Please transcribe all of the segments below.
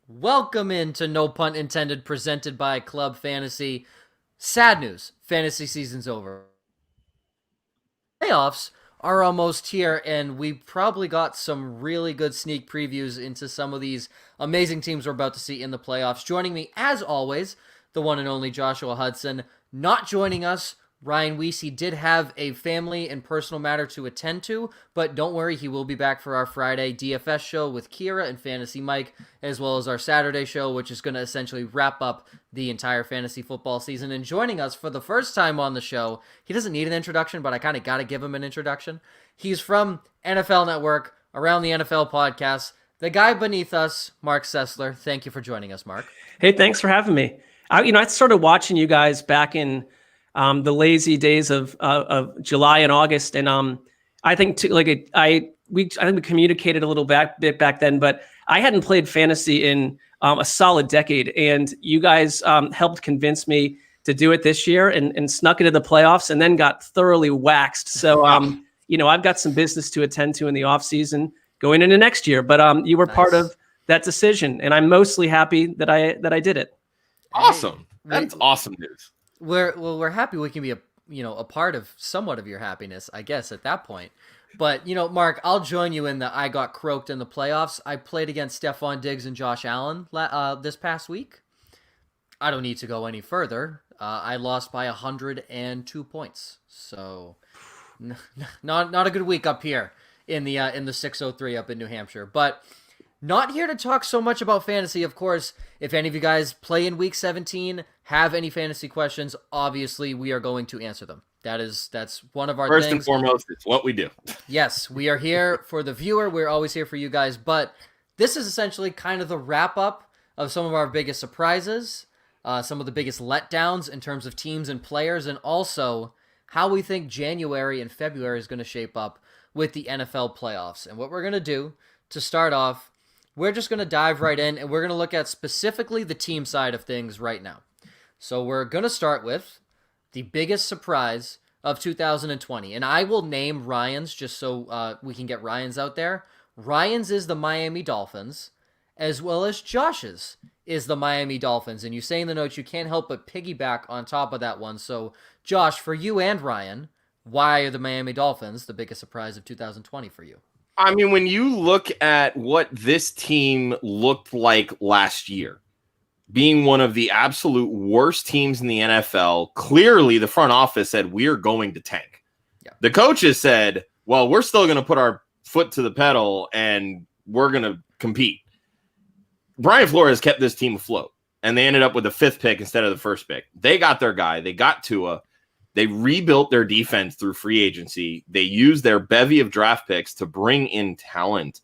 Welcome into No Punt Intended, presented by Club Fantasy. Sad news, fantasy season's over. Playoffs are almost here, and we probably got some really good sneak previews into some of these amazing teams we're about to see in the playoffs. Joining me, as always, the one and only Joshua Hudson. Not joining us, Ryan Weiss. He did have a family and personal matter to attend to, but don't worry, he will be back for our Friday DFS show with Kira and Fantasy Mike, as well as our Saturday show, which is going to essentially wrap up the entire fantasy football season. And joining us for the first time on the show, he doesn't need an introduction, but I kind of got to give him an introduction. He's from NFL Network, Around the NFL podcast, the guy beneath us, Marc Sessler. Thank you for joining us, Mark. Hey, thanks for having me. I started watching you guys back in the lazy days of July and August, and I think we communicated a little bit back then, but I hadn't played fantasy in a solid decade, and you guys helped convince me to do it this year, and snuck into the playoffs, and then got thoroughly waxed. So I've got some business to attend to in the off season going into next year, but you were part of that decision, and I'm mostly happy that I did it. Awesome. That's awesome news. We're happy we can be a part of somewhat of your happiness, I guess, at that point. But Mark, I'll join you in the I got croaked in the playoffs. I played against Stephon Diggs and Josh Allen this past week. I don't need to go any further. I lost by 102 points. So not a good week up here in the 603 up in New Hampshire. But not here to talk so much about fantasy, of course. If any of you guys play in Week 17, have any fantasy questions, obviously we are going to answer them. That's one of our First things. and foremost, it's what we do. Yes, we are here for the viewer. We're always here for you guys. But this is essentially kind of the wrap-up of some of our biggest surprises, some of the biggest letdowns in terms of teams and players, and also how we think January and February is going to shape up with the NFL playoffs. And what we're going to do to start off, we're just going to dive right in, and we're going to look at specifically the team side of things right now. So we're going to start with the biggest surprise of 2020. And I will name Ryan's just so we can get Ryan's out there. Ryan's is the Miami Dolphins, as well as Josh's is the Miami Dolphins. And you say in the notes you can't help but piggyback on top of that one. So, Josh, for you and Ryan, why are the Miami Dolphins the biggest surprise of 2020 for you? I mean, when you look at what this team looked like last year, being one of the absolute worst teams in the NFL, clearly the front office said, we're going to tank. Yeah. The coaches said, well, we're still going to put our foot to the pedal and we're going to compete. Brian Flores kept this team afloat, and they ended up with the 5th pick instead of the 1st pick. They got their guy. They got Tua. They rebuilt their defense through free agency. They used their bevy of draft picks to bring in talent,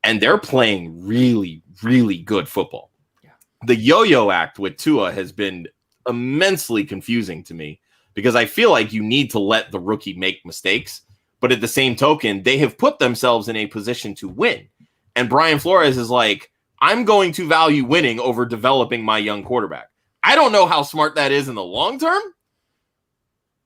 and they're playing really, really good football. Yeah. The yo-yo act with Tua has been immensely confusing to me because I feel like you need to let the rookie make mistakes, but at the same token, they have put themselves in a position to win. And Brian Flores is like, I'm going to value winning over developing my young quarterback. I don't know how smart that is in the long term,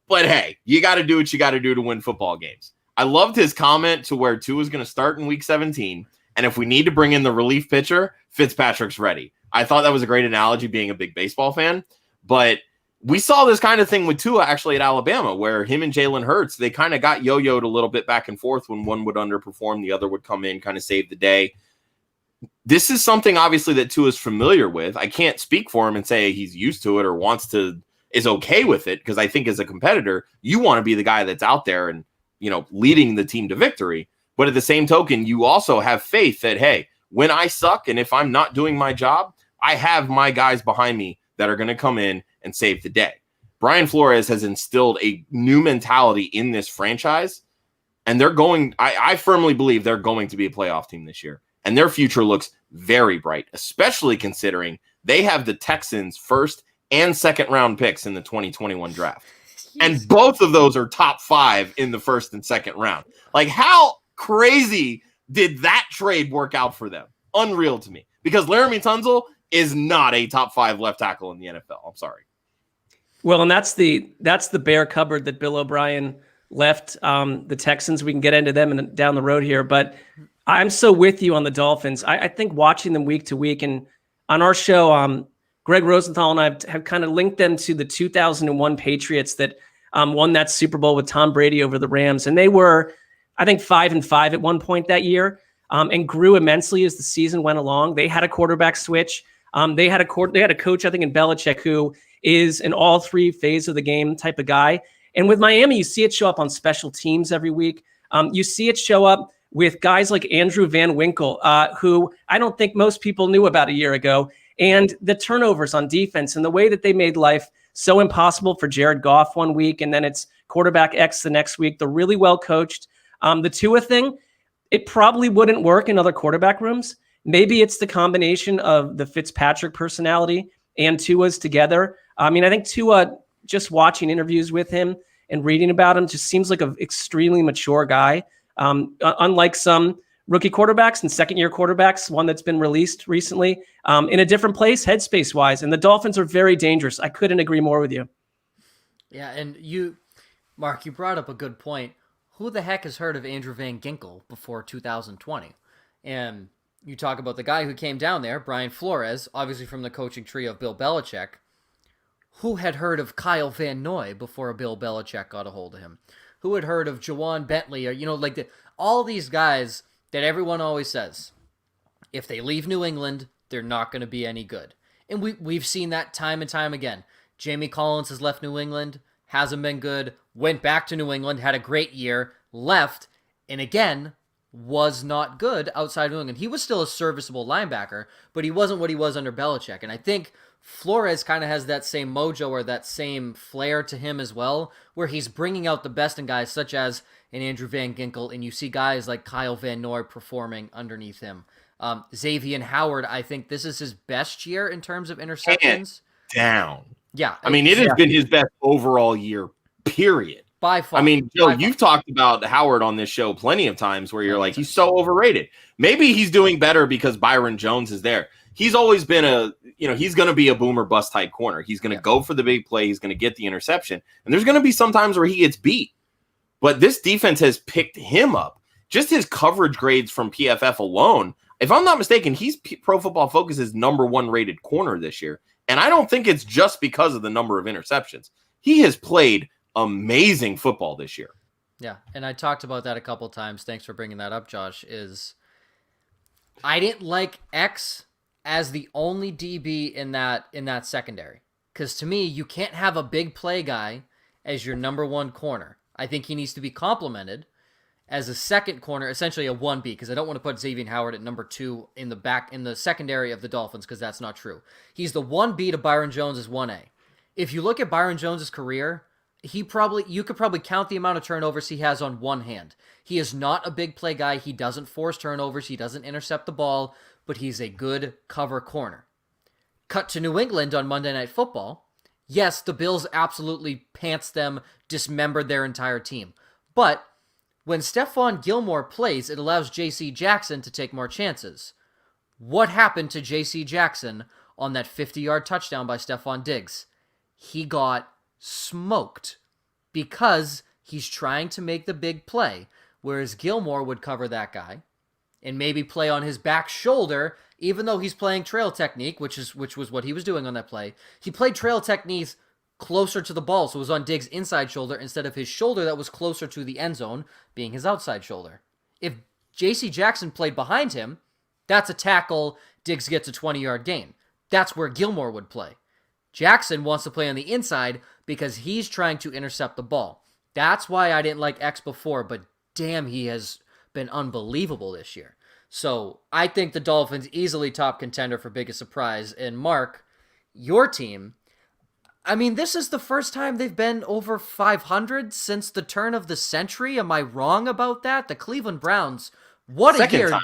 but hey, you got to do what you got to do to win football games. I loved his comment to where Tua is going to start in Week 17, and if we need to bring in the relief pitcher, Fitzpatrick's ready. I thought that was a great analogy being a big baseball fan, but we saw this kind of thing with Tua actually at Alabama, where him and Jalen Hurts, they kind of got yo-yoed a little bit back and forth when one would underperform, the other would come in, kind of save the day. This is something obviously that Tua is familiar with. I can't speak for him and say he's used to it or is okay with it, because I think as a competitor, you want to be the guy that's out there and, leading the team to victory. But at the same token, you also have faith that, hey, when I suck and if I'm not doing my job, I have my guys behind me that are going to come in and save the day. Brian Flores has instilled a new mentality in this franchise, and I firmly believe they're going to be a playoff team this year. And their future looks very bright, especially considering they have the Texans' 1st and 2nd round picks in the 2021 draft. And both of those are top 5 in the 1st and 2nd round. Like, how crazy did that trade work out for them? Unreal to me. Because Laramie Tunsil is not a top 5 left tackle in the NFL. I'm sorry. Well, and that's the bare cupboard that Bill O'Brien left the Texans. We can get into them down the road here, but I'm so with you on the Dolphins. I think watching them week to week, and on our show, Greg Rosenthal and I have kind of linked them to the 2001 Patriots that won that Super Bowl with Tom Brady over the Rams. And they were, I think, 5-5 at one point that year, and grew immensely as the season went along. They had a quarterback switch. They had a coach, I think, in Belichick, who is an all three phase of the game type of guy. And with Miami, you see it show up on special teams every week. You see it show up with guys like Andrew Van Winkle, who I don't think most people knew about a year ago. And the turnovers on defense and the way that they made life so impossible for Jared Goff one week, and then it's quarterback X the next week. They're really well coached. The Tua thing, it probably wouldn't work in other quarterback rooms. Maybe it's the combination of the Fitzpatrick personality and Tua's together. I mean, I think Tua, just watching interviews with him and reading about him, just seems like an extremely mature guy. Unlike some rookie quarterbacks and second-year quarterbacks, one that's been released recently, in a different place, headspace-wise. And the Dolphins are very dangerous. I couldn't agree more with you. Yeah, and you, Mark, you brought up a good point. Who the heck has heard of Andrew Van Ginkel before 2020? And you talk about the guy who came down there, Brian Flores, obviously from the coaching tree of Bill Belichick. Who had heard of Kyle Van Noy before Bill Belichick got a hold of him? Who had heard of Jawan Bentley? Or, all these guys that everyone always says, if they leave New England, they're not going to be any good. And we've seen that time and time again. Jamie Collins has left New England, hasn't been good, went back to New England, had a great year, left, and again, was not good outside New England. He was still a serviceable linebacker, but he wasn't what he was under Belichick. And I think Flores kind of has that same mojo or that same flair to him as well, where he's bringing out the best in guys such as an Andrew Van Ginkel, and you see guys like Kyle Van Noy performing underneath him. Xavier Howard, I think this is his best year in terms of interceptions. Hands down. Yeah. I mean, it has been his best overall year, period. By far. I mean, Joe, you've talked about Howard on this show plenty of times where you're like, he's so overrated. Maybe he's doing better because Byron Jones is there. He's always been he's going to be a boomer bust type corner. He's going to go for the big play. He's going to get the interception. And there's going to be some times where he gets beat. But this defense has picked him up. Just his coverage grades from PFF alone. If I'm not mistaken, he's Pro Football Focus's #1 rated corner this year. And I don't think it's just because of the number of interceptions. He has played amazing football this year. Yeah, and I talked about that a couple times. Thanks for bringing that up, Josh. I didn't like X as the only DB in that secondary. Because to me, you can't have a big play guy as your #1 corner. I think he needs to be complemented as a second corner, essentially a 1B, because I don't want to put Xavier Howard at #2 in the secondary of the Dolphins, because that's not true. He's the 1B to Byron Jones' 1A. If you look at Byron Jones' career, you could probably count the amount of turnovers he has on one hand. He is not a big play guy. He doesn't force turnovers. He doesn't intercept the ball, but he's a good cover corner. Cut to New England on Monday Night Football. Yes, the Bills absolutely pantsed them, dismembered their entire team. But when Stephon Gilmore plays, it allows J.C. Jackson to take more chances. What happened to J.C. Jackson on that 50-yard touchdown by Stephon Diggs? He got smoked because he's trying to make the big play, whereas Gilmore would cover that guy and maybe play on his back shoulder, even though he's playing trail technique, which was what he was doing on that play. He played trail technique closer to the ball, so it was on Diggs' inside shoulder instead of his shoulder that was closer to the end zone, being his outside shoulder. If J.C. Jackson played behind him, that's a tackle, Diggs gets a 20-yard gain. That's where Gilmore would play. Jackson wants to play on the inside because he's trying to intercept the ball. That's why I didn't like X before, but damn, he has been unbelievable this year. So I think the Dolphins easily top contender for biggest surprise. And Mark, your team, I mean, this is the first time they've been over 500 since the turn of the century. Am I wrong about that? The Cleveland Browns, what a year. Time.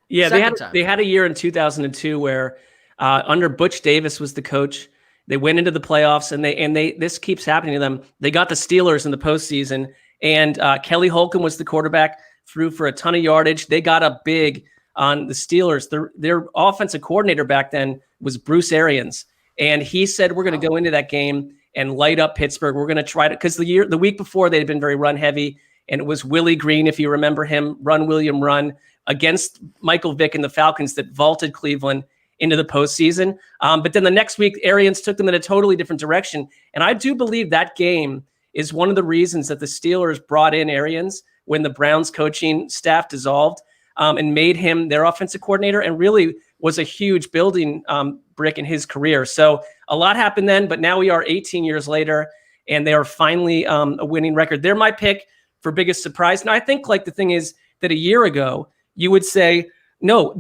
Yeah, they had a year in 2002 where under Butch Davis was the coach. They went into the playoffs, and they this keeps happening to them. They got the Steelers in the postseason, and Kelly Holcomb was the quarterback, threw for a ton of yardage. They got up big on the Steelers. Their offensive coordinator back then was Bruce Arians, and he said, "We're going to go into that game and light up Pittsburgh. We're going to try to," because the week before they had been very run heavy, and it was Willie Green, if you remember him, run William run against Michael Vick and the Falcons that vaulted Cleveland. into the postseason. But then the next week, Arians took them in a totally different direction. And I do believe that game is one of the reasons that the Steelers brought in Arians when the Browns coaching staff dissolved, and made him their offensive coordinator, and really was a huge building brick in his career. So a lot happened then, but now we are 18 years later, and they are finally a winning record. They're my pick for biggest surprise. Now, I think like the thing is that a year ago, you would say, no,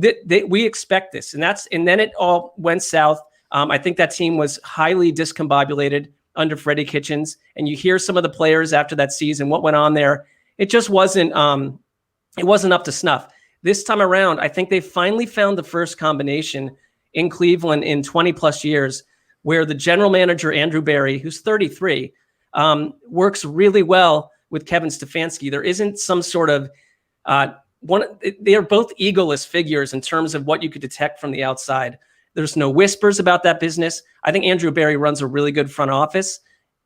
we expect this. And then it all went south. I think that team was highly discombobulated under Freddie Kitchens. And you hear some of the players after that season, what went on there. It just wasn't up to snuff. This time around, I think they finally found the first combination in Cleveland in 20 plus years where the general manager, Andrew Berry, who's 33, works really well with Kevin Stefanski. There isn't some sort of they are both egoless figures in terms of what you could detect from the outside. There's no whispers about that business. I think Andrew Berry runs a really good front office.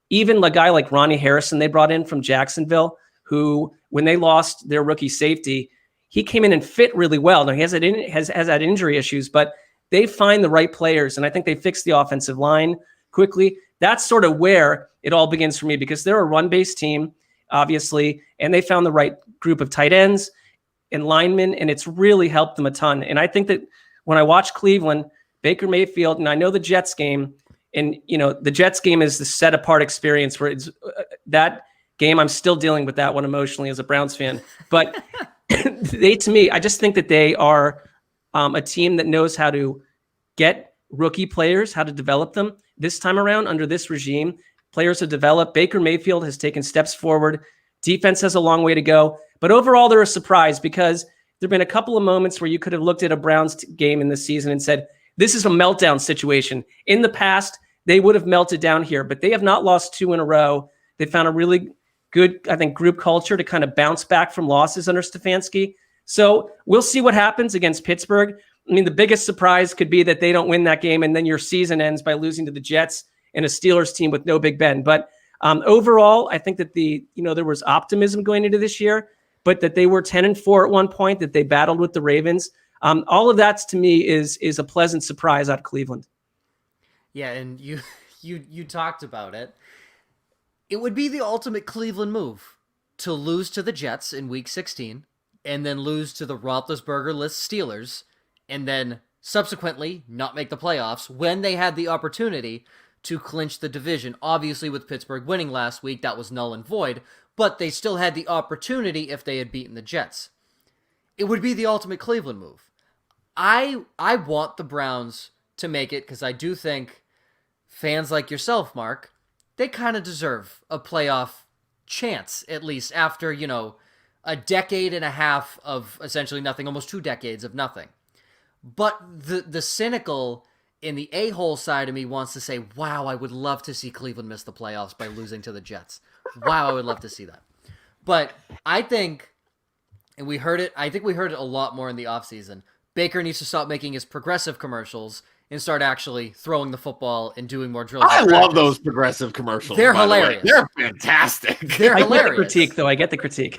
Even a guy like Ronnie Harrison they brought in from Jacksonville, who, when they lost their rookie safety, he came in and fit really well. Now, he has had injury issues, but they find the right players, and I think they fixed the offensive line quickly. That's sort of where it all begins for me, because they're a run-based team, obviously, and they found the right group of tight ends and linemen, and it's really helped them a ton. And I think that when I watch Cleveland, Baker Mayfield, and I know the Jets game, and the Jets game is the set-apart experience where it's that game. I'm still dealing with that one emotionally as a Browns fan, but to me, I just think that they are a team that knows how to get rookie players, how to develop them. This time around, under this regime, players have developed. Baker Mayfield has taken steps forward. Defense has a long way to go. But overall, they're a surprise because there have been a couple of moments where you could have looked at a Browns game in this season and said, this is a meltdown situation. In the past, they would have melted down here, but they have not lost 2 in a row. They found a really good, I think, group culture to kind of bounce back from losses under Stefanski. So we'll see what happens against Pittsburgh. I mean, the biggest surprise could be that they don't win that game and then your season ends by losing to the Jets and a Steelers team with no Big Ben. But overall, I think that there was optimism going into this year, but that they were 10-4 at one point, that they battled with the Ravens. All of that to me is a pleasant surprise out of Cleveland. Yeah, and you talked about it. It would be the ultimate Cleveland move to lose to the Jets in Week 16 and then lose to the Roethlisberger-less Steelers and then subsequently not make the playoffs when they had the opportunity to clinch the division. Obviously, with Pittsburgh winning last week, that was null and void, but they still had the opportunity if they had beaten the Jets. It would be the ultimate Cleveland move. I want the Browns to make it because I do think fans like yourself, Mark, they kind of deserve a playoff chance, at least after, a decade and a half of essentially nothing, almost 2 decades of nothing. But the cynical in the a-hole side of me wants to say, wow, I would love to see Cleveland miss the playoffs by losing to the Jets. Wow, I would love to see that. But I think, and I think we heard it a lot more in the offseason, Baker needs to stop making his progressive commercials and start actually throwing the football and doing more drills. I love those progressive commercials. They're hilarious. They're fantastic. They're hilarious. I get the critique, though. I get the critique.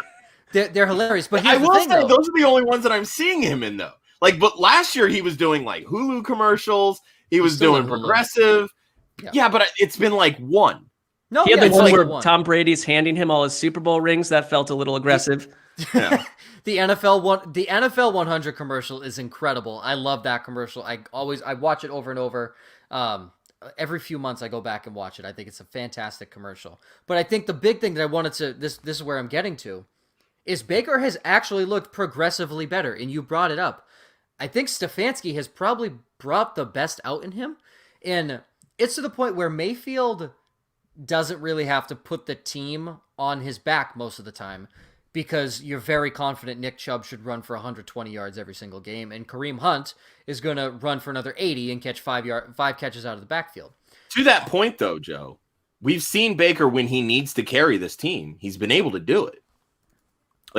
They're hilarious. But I will say those are the only ones that I'm seeing him in, though. But last year he was doing Hulu commercials. He was doing progressive. Yeah, but it's been one. No, he had the one where Tom Brady's handing him all his Super Bowl rings. That felt a little aggressive. Yeah. The NFL 100 commercial is incredible. I love that commercial. I watch it over and over. Every few months I go back and watch it. I think it's a fantastic commercial. But I think the big thing that I wanted to this is where I'm getting to is Baker has actually looked progressively better, and you brought it up. I think Stefanski has probably brought the best out in him, and it's to the point where Mayfield doesn't really have to put the team on his back most of the time, because you're very confident Nick Chubb should run for 120 yards every single game, and Kareem Hunt is going to run for another 80 and catch 5 catches out of the backfield. To that point, though, Joe, we've seen Baker when he needs to carry this team. He's been able to do it.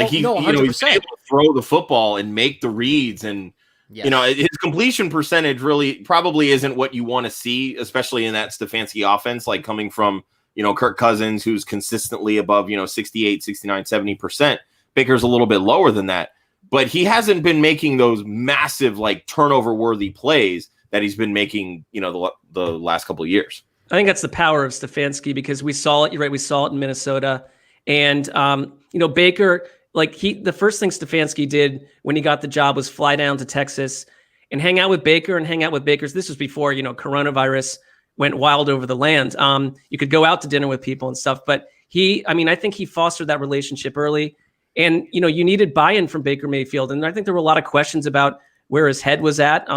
He's able to throw the football and make the reads, and his completion percentage really probably isn't what you want to see, especially in that Stefanski offense, coming from Kirk Cousins, who's consistently above, 68, 69, 70%. Baker's a little bit lower than that, but he hasn't been making those massive, turnover-worthy plays that he's been making, the last couple of years. I think that's the power of Stefanski, because we saw it. You're right. We saw it in Minnesota, and Baker. The first thing Stefanski did when he got the job was fly down to Texas and hang out with Baker and hang out with Baker's. This was before coronavirus went wild over the land. You could go out to dinner with people and stuff, but I think he fostered that relationship early, and you needed buy-in from Baker Mayfield, and I think there were a lot of questions about where his head was at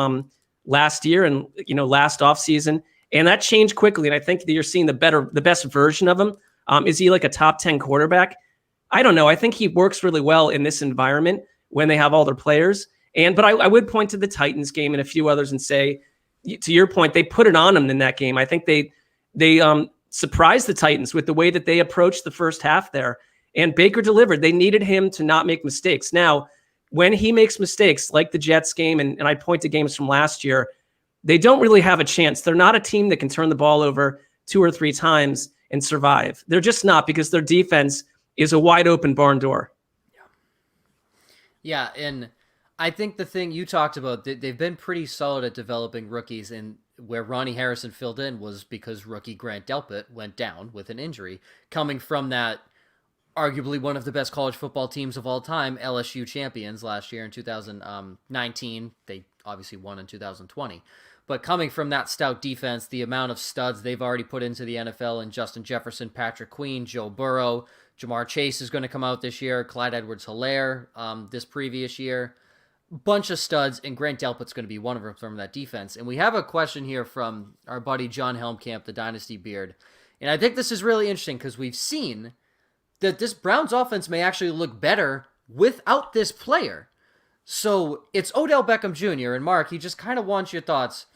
last year and last offseason. And that changed quickly. And I think that you're seeing the best version of him. Is he like a top 10 quarterback? I don't know. I think he works really well in this environment when they have all their players. But I would point to the Titans game and a few others and say, to your point, they put it on him in that game. I think they surprised the Titans with the way that they approached the first half there. And Baker delivered. They needed him to not make mistakes. Now, when he makes mistakes like the Jets game, and I point to games from last year, they don't really have a chance. They're not a team that can turn the ball over 2 or 3 times and survive. They're just not, because their defense is a wide open barn door. Yeah, and I think the thing you talked about, they've been pretty solid at developing rookies, and where Ronnie Harrison filled in was because rookie Grant Delpit went down with an injury, coming from that arguably one of the best college football teams of all time, LSU champions last year in 2019. They obviously won in 2020. But coming from that stout defense, the amount of studs they've already put into the NFL, and Justin Jefferson, Patrick Queen, Joe Burrow, Jamar Chase is going to come out this year, Clyde Edwards-Helaire this previous year. Bunch of studs, and Grant Delpit's going to be one of them from that defense. And we have a question here from our buddy John Helmkamp, the Dynasty Beard. And I think this is really interesting because we've seen that this Browns offense may actually look better without this player. So it's Odell Beckham Jr. And Mark, he just kind of wants your thoughts.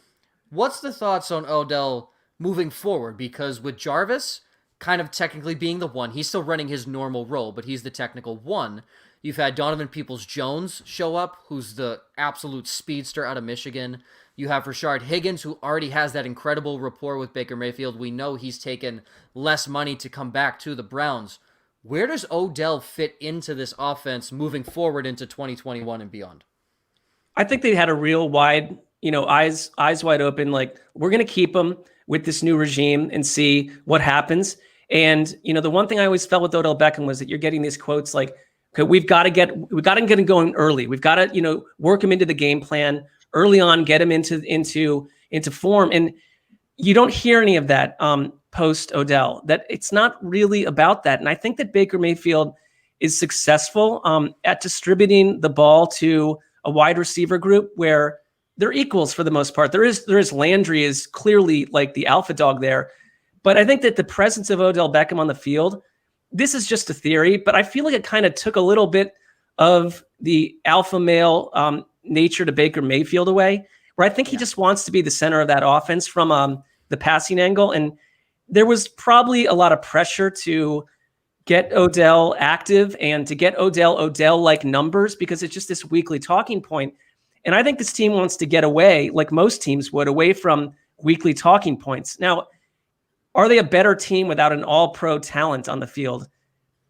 What's the thoughts on Odell moving forward? Because with Jarvis kind of technically being the one, he's still running his normal role, but he's the technical one. You've had Donovan Peoples-Jones show up, who's the absolute speedster out of Michigan. You have Rashard Higgins, who already has that incredible rapport with Baker Mayfield. We know he's taken less money to come back to the Browns. Where does Odell fit into this offense moving forward into 2021 and beyond? I think they had a real wide, eyes wide open, like, we're going to keep him with this new regime and see what happens. And, the one thing I always felt with Odell Beckham was that you're getting these quotes like, okay, we've got to get him going early. We've got to, work him into the game plan early on, get him into form. And you don't hear any of that post Odell, that it's not really about that. And I think that Baker Mayfield is successful at distributing the ball to a wide receiver group where they're equals for the most part. There is Landry is clearly like the alpha dog there. But I think that the presence of Odell Beckham on the field, this is just a theory, but I feel like it kind of took a little bit of the alpha male nature to Baker Mayfield away, where I think he just wants to be the center of that offense from the passing angle. And there was probably a lot of pressure to get Odell active and to get Odell-like numbers, because it's just this weekly talking point. And I think this team wants to get away, like most teams would, away from weekly talking points. Now, are they a better team without an all-pro talent on the field?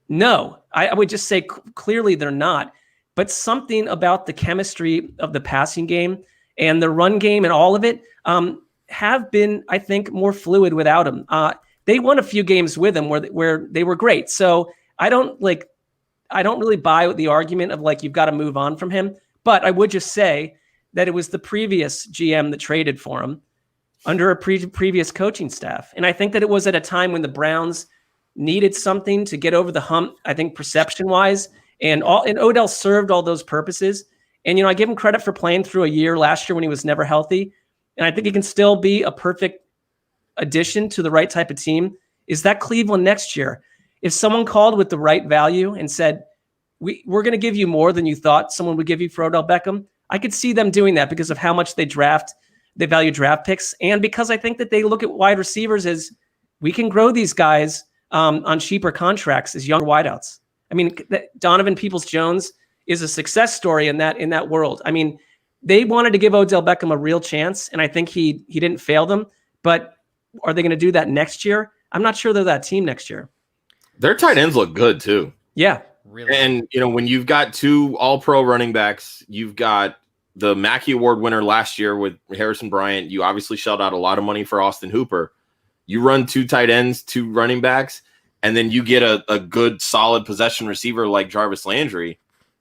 No, I would just say clearly they're not. But something about the chemistry of the passing game and the run game and all of it have been, I think, more fluid without him. They won a few games with him where they were great. So I don't really buy the argument of like, you've got to move on from him. But I would just say that it was the previous GM that traded for him under a previous coaching staff. And I think that it was at a time when the Browns needed something to get over the hump, I think, perception-wise. And Odell served all those purposes. And, I give him credit for playing through a year last year when he was never healthy. And I think he can still be a perfect addition to the right type of team. Is that Cleveland next year? If someone called with the right value and said, we're going to give you more than you thought someone would give you for Odell Beckham, I could see them doing that because of how much they value draft picks. And because I think that they look at wide receivers as, we can grow these guys on cheaper contracts as young wideouts. I mean, Donovan Peoples-Jones is a success story in that world. I mean, they wanted to give Odell Beckham a real chance, and I think he didn't fail them. But are they going to do that next year? I'm not sure they're that team next year. Their tight ends look good too. Yeah. Really? And, when you've got 2 all-pro running backs, you've got the Mackey Award winner last year with Harrison Bryant. You obviously shelled out a lot of money for Austin Hooper. You run 2 tight ends, 2 running backs, and then you get a good, solid possession receiver like Jarvis Landry.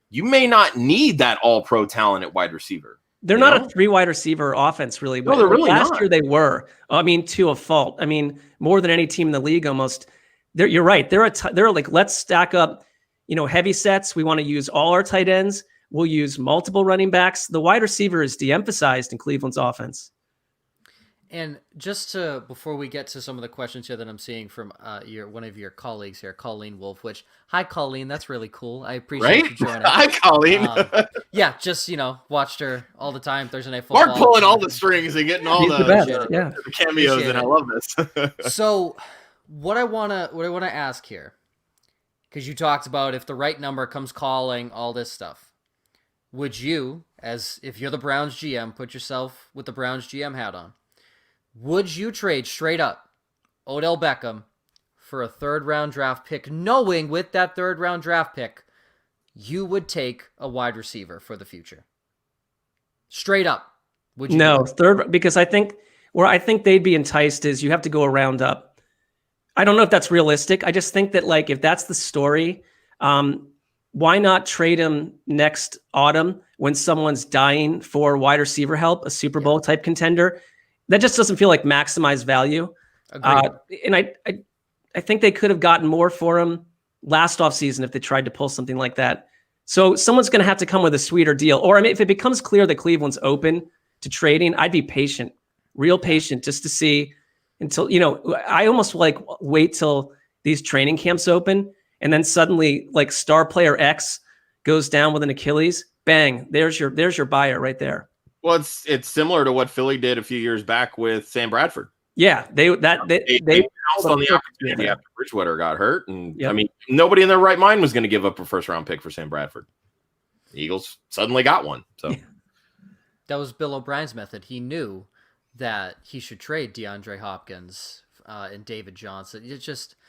You may not need that all-pro talent at wide receiver. They're not a 3 wide receiver offense, really. No, they're really last not. year they were. I mean, to a fault. I mean, more than any team in the league almost. You're right. They're like, let's stack up, heavy sets. We want to use all our tight ends. We'll use multiple running backs. The wide receiver is de-emphasized in Cleveland's offense. And just before we get to some of the questions here that I'm seeing from one of your colleagues here, Colleen Wolf, which, hi, Colleen, that's really cool. I appreciate you joining. Hi, Colleen. Yeah, just, watched her all the time, Thursday Night Football. Mark pulling all the strings and getting all the cameos, and I love this. So what I want to ask here, because you talked about if the right number comes calling, all this stuff, would you, as if you're the Browns GM, put yourself with the Browns GM hat on, would you trade straight up Odell Beckham for a 3rd-round draft pick, knowing with that 3rd-round draft pick, you would take a wide receiver for the future? Straight up. Would you? No, because I think they'd be enticed is you have to go a round up. I don't know if that's realistic. I just think that, like, if that's the story, why not trade him next autumn when someone's dying for wide receiver help, a Super Bowl type contender? That just doesn't feel like maximized value. And I think they could have gotten more for him last offseason if they tried to pull something like that. So someone's going to have to come with a sweeter deal. Or, I mean, if it becomes clear that Cleveland's open to trading, I'd be patient, real patient, just to see until, I almost wait till these training camps open. And then suddenly, like, star player X goes down with an Achilles. Bang, there's your buyer right there. Well, it's similar to what Philly did a few years back with Sam Bradford. Yeah, they pounced on the opportunity after Bridgewater got hurt, and I mean, nobody in their right mind was going to give up a 1st-round pick for Sam Bradford. The Eagles suddenly got one. So that was Bill O'Brien's method. He knew that he should trade DeAndre Hopkins and David Johnson.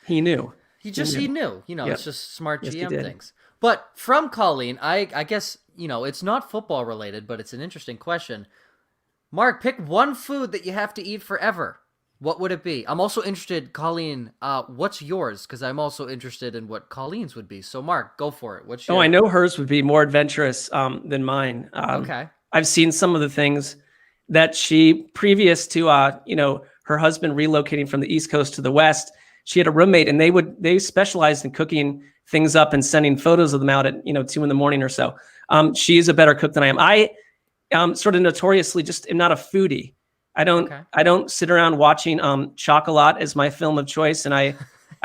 He knew. He knew. It's just smart GM things. But from Colleen, I guess, it's not football related, but it's an interesting question. Mark, pick one food that you have to eat forever. What would it be? I'm also interested, Colleen, what's yours? Because I'm also interested in what Colleen's would be. So, Mark, go for it. What's yours? I know hers would be more adventurous than mine. Okay. I've seen some of the things that she, previous to, her husband relocating from the East Coast to the West, she had a roommate, and they specialized in cooking things up and sending photos of them out at 2 a.m. or so. She's a better cook than I am. I sort of notoriously just am not a foodie. I don't sit around watching Chocolat as my film of choice, and I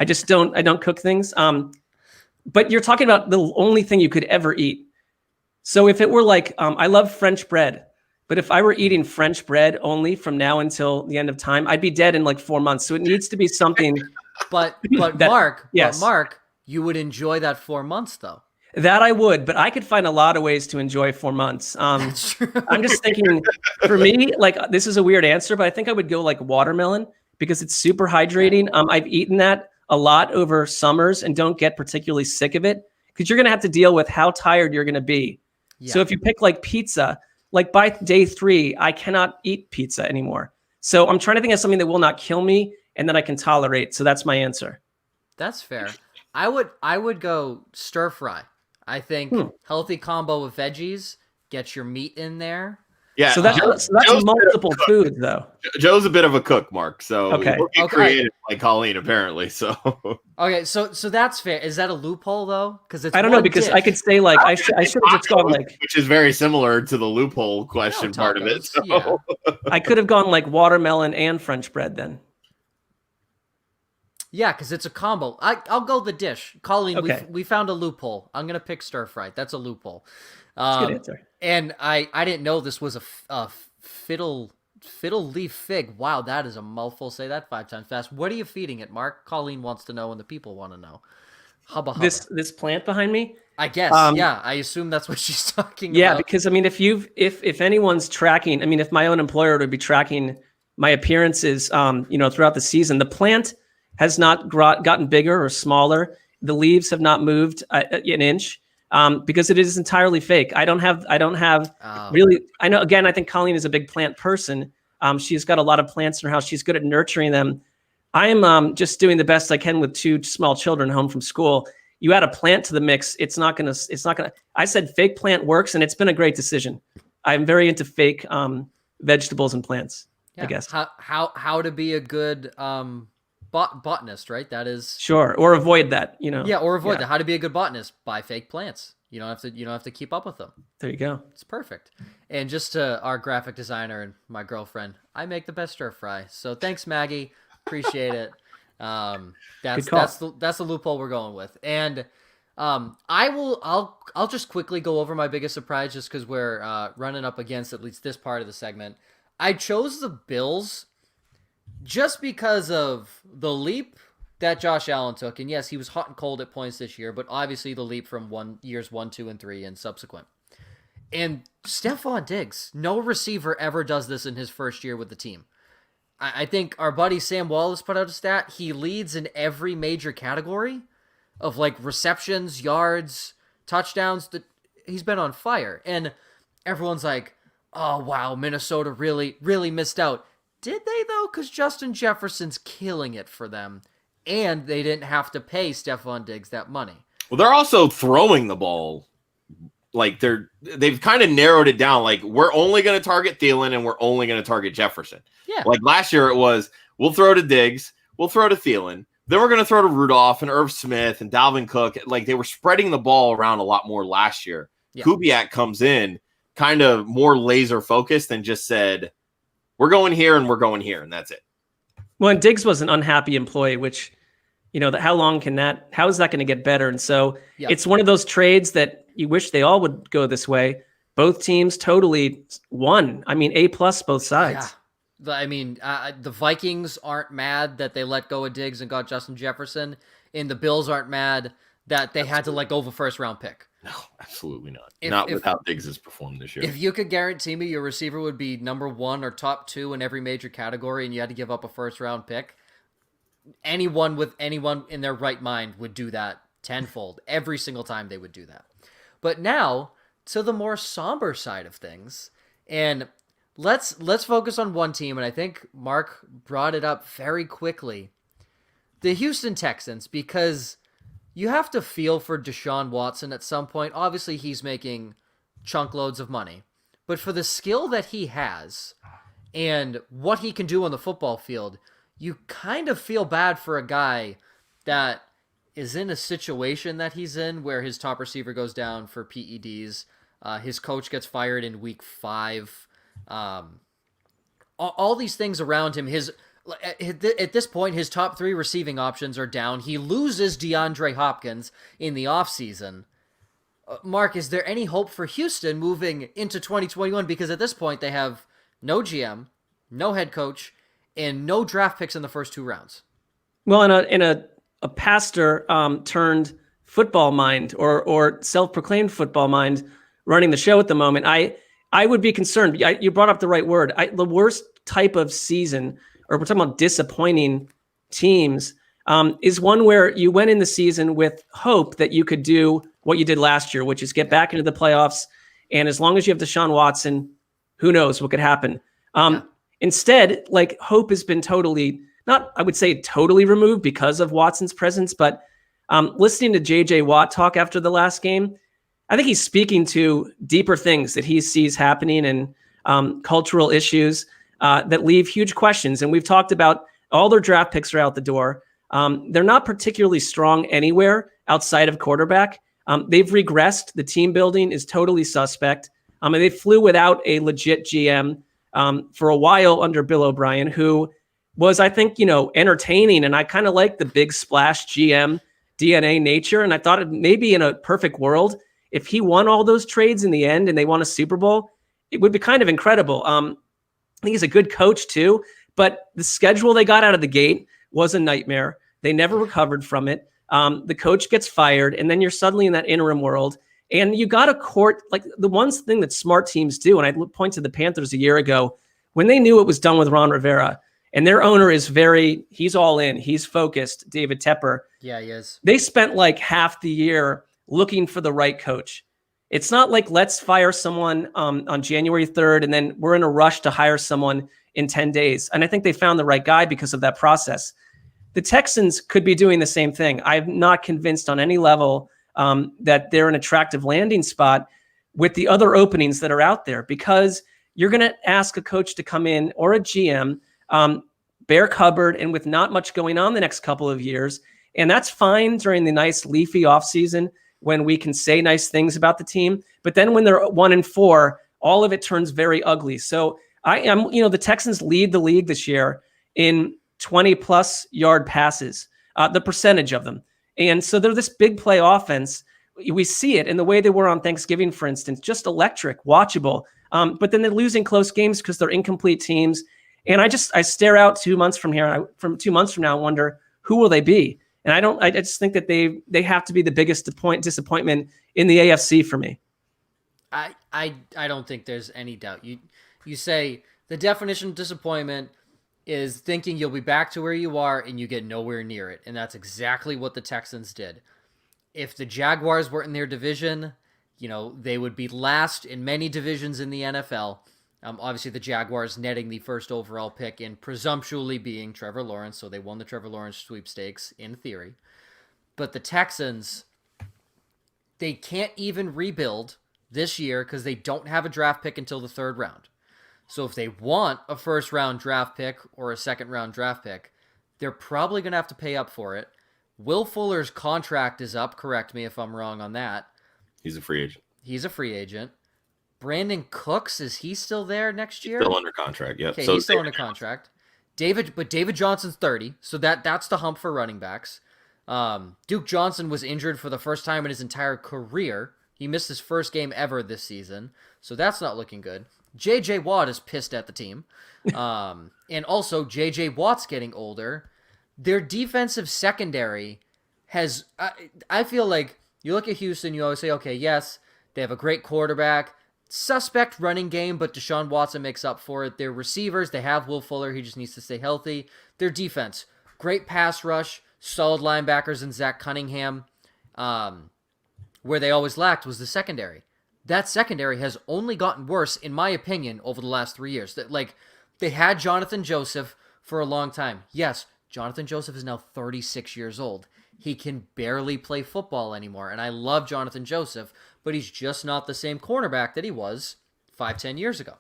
don't cook things. But you're talking about the only thing you could ever eat. So if it were like I love French bread, but if I were eating French bread only from now until the end of time, I'd be dead in like 4 months. So it needs to be something. But Mark, you would enjoy that 4 months though. That I would, but I could find a lot of ways to enjoy 4 months. That's true. I'm just thinking, for me, like, this is a weird answer, but I think I would go like watermelon because it's super hydrating. I've eaten that a lot over summers and don't get particularly sick of it because you're going to have to deal with how tired you're going to be. Yeah. So if you pick like pizza, like by day 3, I cannot eat pizza anymore. So I'm trying to think of something that will not kill me and that I can tolerate. So that's my answer. That's fair. I would go stir fry. I think healthy combo of veggies, get your meat in there. Yeah, so that's multiple foods, though. Joe's a bit of a cook, Mark. So okay, we're creative like Colleen, apparently. So okay, so that's fair. Is that a loophole though? Because I don't know because I could say like I should have just gone like, which is very similar to the loophole question part of it. So. Yeah. I could have gone like watermelon and French bread then. Yeah, because it's a combo. I'll go the dish. Colleen, okay. we found a loophole. I'm going to pick stir fry. That's a loophole. That's a good answer. And I didn't know this was a fiddle leaf fig. Wow, that is a mouthful. Say that 5 times fast. What are you feeding it, Mark? Colleen wants to know and the people want to know. Hubba hubba. This plant behind me? I guess, yeah. I assume that's what she's talking about. Yeah, because, I mean, if anyone's tracking, I mean, if my own employer would be tracking my appearances, throughout the season, the plant has not gotten bigger or smaller. The leaves have not moved an inch. because it is entirely fake. I don't have Oh. really. I know. Again, I think Colleen is a big plant person. She's got a lot of plants in her house. She's good at nurturing them. I am just doing the best I can with 2 small children home from school. You add a plant to the mix, it's not gonna. I said fake plant works, and it's been a great decision. I'm very into fake vegetables and plants. Yeah. I guess. How to be a good botanist, right? That is Sure, or avoid that. Yeah, or avoid that. How to be a good botanist? Buy fake plants. You don't have to keep up with them. There you go. It's perfect. And just to our graphic designer and my girlfriend, I make the best stir fry. So thanks, Maggie. Appreciate it. That's the loophole we're going with. And I'll just quickly go over my biggest surprise just because we're running up against at least this part of the segment. I chose the Bills just because of the leap that Josh Allen took. And yes, he was hot and cold at points this year, but obviously the leap from years 1, 2, and 3 and subsequent. And Stephon Diggs, no receiver ever does this in his first year with the team. I think our buddy Sam Wallace put out a stat. He leads in every major category of like receptions, yards, touchdowns. He's been on fire. And everyone's like, oh, wow, Minnesota really, really missed out. Did they, though? Because Justin Jefferson's killing it for them. And they didn't have to pay Stephon Diggs that money. Well, they're also throwing the ball. Like they've kind of narrowed it down. Like we're only going to target Thielen and we're only going to target Jefferson. Yeah. Like last year it was, we'll throw to Diggs, we'll throw to Thielen. Then we're going to throw to Rudolph and Irv Smith and Dalvin Cook. Like they were spreading the ball around a lot more last year. Yeah. Kubiak comes in kind of more laser focused and just said, we're going here and we're going here. And that's it. Well, and Diggs was an unhappy employee, which, how is that going to get better? And so It's one of those trades that you wish they all would go this way. Both teams totally won. I mean, A+ both sides. Yeah. I mean, the Vikings aren't mad that they let go of Diggs and got Justin Jefferson, and the Bills aren't mad that they had to let go of a first-round pick. No, absolutely not. Not with how Diggs has performed this year. If you could guarantee me your receiver would be number 1 or top 2 in every major category and you had to give up a first-round pick, anyone in their right mind would do that tenfold. Every single time they would do that. But now, to the more somber side of things, and let's focus on one team, and I think Mark brought it up very quickly. The Houston Texans, because you have to feel for Deshaun Watson at some point. Obviously, he's making chunk loads of money. But for the skill that he has and what he can do on the football field, you kind of feel bad for a guy that is in a situation that he's in where his top receiver goes down for PEDs. His coach gets fired in week 5. All these things around him. At this point, his top 3 receiving options are down. He loses DeAndre Hopkins in the offseason. Mark, is there any hope for Houston moving into 2021? Because at this point, they have no GM, no head coach, and no draft picks in the first 2 rounds. Well, in a pastor turned football mind or self-proclaimed football mind running the show at the moment, I would be concerned. You brought up the right word. The worst type of season, or we're talking about disappointing teams, is one where you went in the season with hope that you could do what you did last year, which is get back into the playoffs. And as long as you have Deshaun Watson, who knows what could happen. Instead, like, hope has been totally, not, I would say totally removed because of Watson's presence, but listening to JJ Watt talk after the last game, I think he's speaking to deeper things that he sees happening and cultural issues that leave huge questions. And we've talked about all their draft picks are out the door. They're not particularly strong anywhere outside of quarterback. They've regressed. The team building is totally suspect. And they flew without a legit GM for a while under Bill O'Brien, who was, I think, entertaining. And I kind of like the big splash GM DNA nature. And I thought maybe in a perfect world, if he won all those trades in the end and they won a Super Bowl, it would be kind of incredible. I think he's a good coach too, but the schedule they got out of the gate was a nightmare. They never recovered from it. The coach gets fired, and then you're suddenly in that interim world. And you got to court, like the one thing that smart teams do, and I point to the Panthers a year ago, when they knew it was done with Ron Rivera, and their owner is he's all in, he's focused, David Tepper. Yeah, he is. They spent like half the year looking for the right coach. It's not like let's fire someone on January 3rd and then we're in a rush to hire someone in 10 days. And I think they found the right guy because of that process. The Texans could be doing the same thing. I'm not convinced on any level that they're an attractive landing spot with the other openings that are out there, because you're going to ask a coach to come in or a GM, bare cupboard and with not much going on the next couple of years. And that's fine during the nice leafy offseason when we can say nice things about the team. But then when they're 1-4, all of it turns very ugly. So the Texans lead the league this year in 20+ yard passes, the percentage of them. And so they're this big play offense. We see it in the way they were on Thanksgiving, for instance, just electric, watchable. But then they're losing close games because they're incomplete teams. And I stare out 2 months from here, from 2 months from now, and wonder, who will they be? And I just think that they have to be the biggest disappointment in the AFC for me. I don't think there's any doubt. You say the definition of disappointment is thinking you'll be back to where you are and you get nowhere near it. And that's exactly what the Texans did. If the Jaguars were in their division, they would be last in many divisions in the NFL. Obviously, the Jaguars netting the first overall pick and presumptually being Trevor Lawrence, so they won the Trevor Lawrence sweepstakes in theory. But the Texans, they can't even rebuild this year because they don't have a draft pick until the 3rd round. So if they want a 1st-round draft pick or a 2nd-round draft pick, they're probably going to have to pay up for it. Will Fuller's contract is up. Correct me if I'm wrong on that. He's a free agent. He's a free agent. Brandon Cooks, is he still there next year? Still under contract, yep. Okay, so he's still under contract. David Johnson's 30, so that's the hump for running backs. Duke Johnson was injured for the first time in his entire career. He missed his first game ever this season, so that's not looking good. J.J. Watt is pissed at the team. And also, J.J. Watt's getting older. Their defensive secondary has... I feel like you look at Houston, you always say, okay, yes, they have a great quarterback, suspect running game, but Deshaun Watson makes up for it. Their receivers, they have Will Fuller. He just needs to stay healthy. Their defense, great pass rush, solid linebackers in Zach Cunningham. Where they always lacked was the secondary. That secondary has only gotten worse, in my opinion, over the last 3 years. They had Jonathan Joseph for a long time. Yes, Jonathan Joseph is now 36 years old. He can barely play football anymore, and I love Jonathan Joseph, but he's just not the same cornerback that he was 5-10 years ago.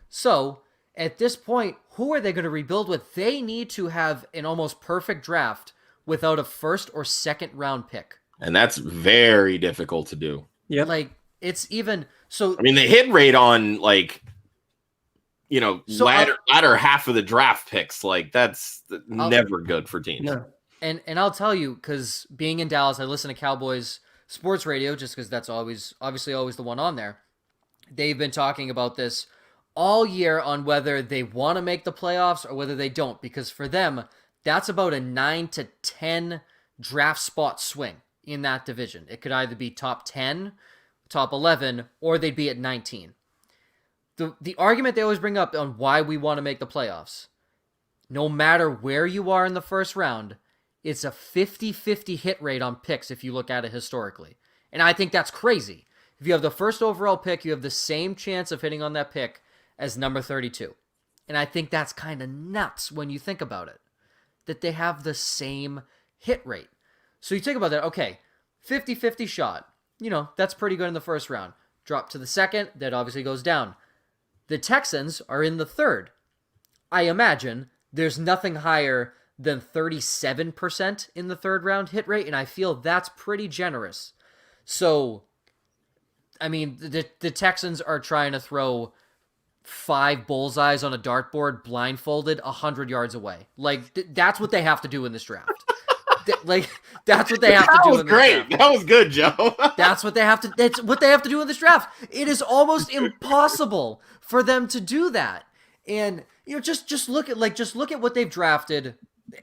So, at this point, who are they going to rebuild with? They need to have an almost perfect draft without a 1st or 2nd round pick. And that's very difficult to do. Yeah. It's even... So, I mean, the hit rate on, latter half of the draft picks, that's never good for teams. No. And I'll tell you, because being in Dallas, I listen to Cowboys sports radio just because that's obviously always the one on there. They've been talking about this all year on whether they want to make the playoffs or whether they don't, because for them, that's about a 9 to 10 draft spot swing in that division. It could either be top 10, top 11, or they'd be at 19. The argument they always bring up on why we want to make the playoffs, no matter where you are in the 1st round, it's a 50-50 hit rate on picks if you look at it historically. And I think that's crazy. If you have the 1st overall pick, you have the same chance of hitting on that pick as number 32. And I think that's kind of nuts when you think about it, that they have the same hit rate. So you think about that, okay, 50-50 shot. That's pretty good in the 1st round. Drop to the 2nd, that obviously goes down. The Texans are in the 3rd. I imagine there's nothing higher than 37% in the 3rd round hit rate, and I feel that's pretty generous. So, I mean, the Texans are trying to throw 5 bullseyes on a dartboard blindfolded 100 yards away. That's what they have to do in this draft. That's what they have to do in this draft. That was good, Joe. That's what they have to do in this draft. It is almost impossible for them to do that. And just look at what they've drafted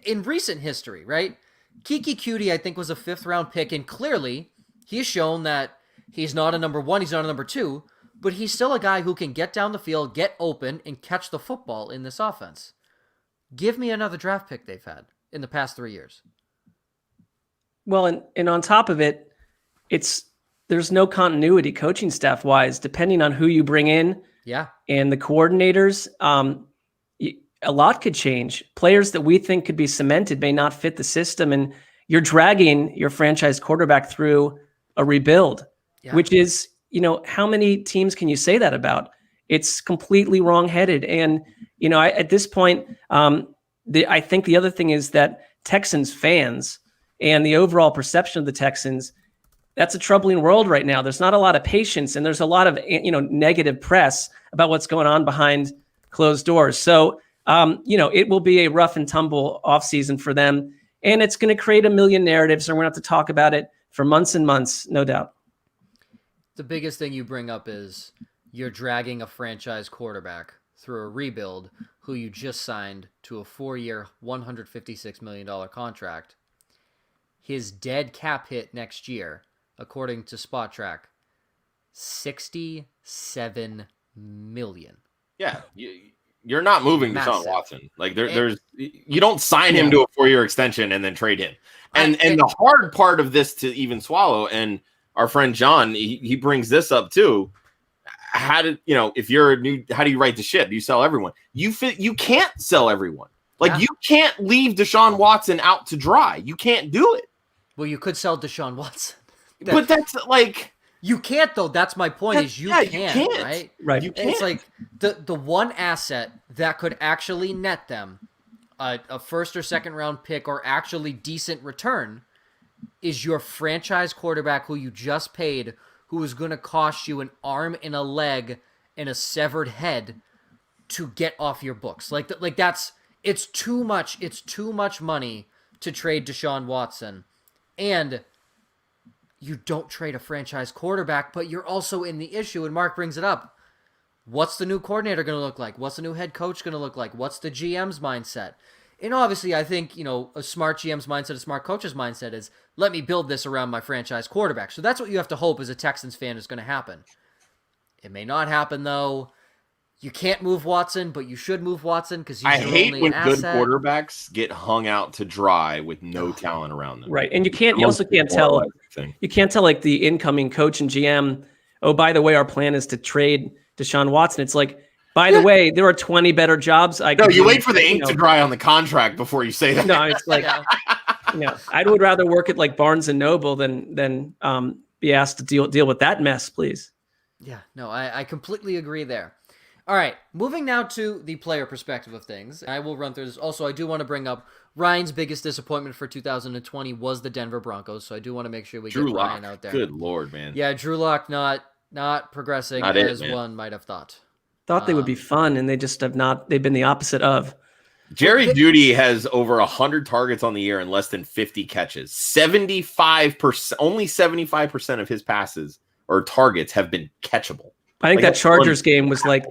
in recent history, right? Kiki Cutie, I think, was a 5th round pick, and clearly he's shown that he's not a number 1, he's not a number 2, but he's still a guy who can get down the field, get open, and catch the football in this offense. Give me another draft pick they've had in the past 3 years. Well, and on top of it, there's no continuity coaching staff wise, depending on who you bring in. Yeah. And the coordinators, a lot could change. Players that we think could be cemented may not fit the system. And you're dragging your franchise quarterback through a rebuild, which is, how many teams can you say that about? It's completely wrongheaded. And, at this point, I think the other thing is that Texans fans and the overall perception of the Texans, that's a troubling world right now. There's not a lot of patience, and there's a lot of negative press about what's going on behind closed doors. So it will be a rough and tumble offseason for them, and it's going to create a million narratives, and we're going to have to talk about it for months and months, no doubt. The biggest thing you bring up is you're dragging a franchise quarterback through a rebuild who you just signed to a 4-year, $156 million contract. His dead cap hit next year, according to Spot Track, $67 million. Yeah, you're not moving Massive. Deshaun Watson. Like there's you don't sign him to a 4-year extension and then trade him. And the hard part of this to even swallow, and our friend John, he brings this up too. How do if you're how do you right the ship? Do you sell everyone? You can't sell everyone. Like you can't leave Deshaun Watson out to dry. You can't do it. Well, you could sell Deshaun Watson. But that's like you can't though. That's my point. Is you can't, right? Right. You can't. It's like the one asset that could actually net them a first or second round pick or actually decent return is your franchise quarterback who you just paid, who is going to cost you an arm and a leg and a severed head to get off your books. It's too much. It's too much money to trade Deshaun Watson, and you don't trade a franchise quarterback, but you're also in the issue, and Mark brings it up. What's the new coordinator going to look like? What's the new head coach going to look like? What's the GM's mindset? And obviously, I think, a smart GM's mindset, a smart coach's mindset is, let me build this around my franchise quarterback. So that's what you have to hope as a Texans fan is going to happen. It may not happen, though. You can't move Watson, but you should move Watson because he's your only when asset. good quarterbacks get hung out to dry with no talent around them. Right. And you also can't tell like the incoming coach and GM, oh, by the way, our plan is to trade Deshaun Watson. It's like, by the way, there are 20 better jobs. You wait for the ink to dry on the contract before you say that. No, it's like, I would rather work at like Barnes and Noble than be asked to deal with that mess, please. Yeah, no, I completely agree there. All right, moving now to the player perspective of things. I will run through this. Also, I do want to bring up Ryan's biggest disappointment for 2020 was the Denver Broncos, so I do want to make sure we get Ryan out there. Good Lord, man. Yeah, Drew Lock not progressing one might have thought. Thought they would be fun, and they just have not. They've been the opposite of. Jerry Jeudy has over 100 targets on the year and less than 50 catches. 75%, only 75% of his passes or targets have been catchable. I think that Chargers game was like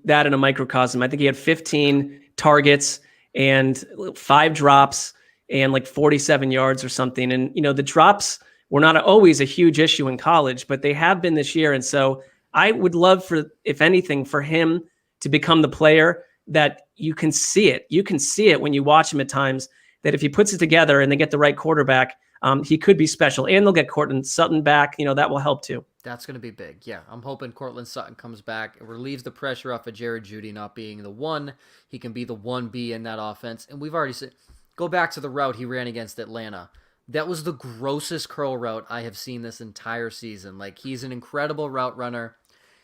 that in a microcosm. I think he had 15 targets and 5 drops and like 47 yards or something. And, the drops were not always a huge issue in college, but they have been this year. And so I would love if anything, for him to become the player that you can see it. You can see it when you watch him at times, that if he puts it together and they get the right quarterback, he could be special. And they'll get Courtland Sutton back. That will help too. That's going to be big. Yeah, I'm hoping Courtland Sutton comes back. It relieves the pressure off of Jared Jeudy not being the one. He can be the 1B in that offense. And we've already said, go back to the route he ran against Atlanta. That was the grossest curl route I have seen this entire season. Like, he's an incredible route runner.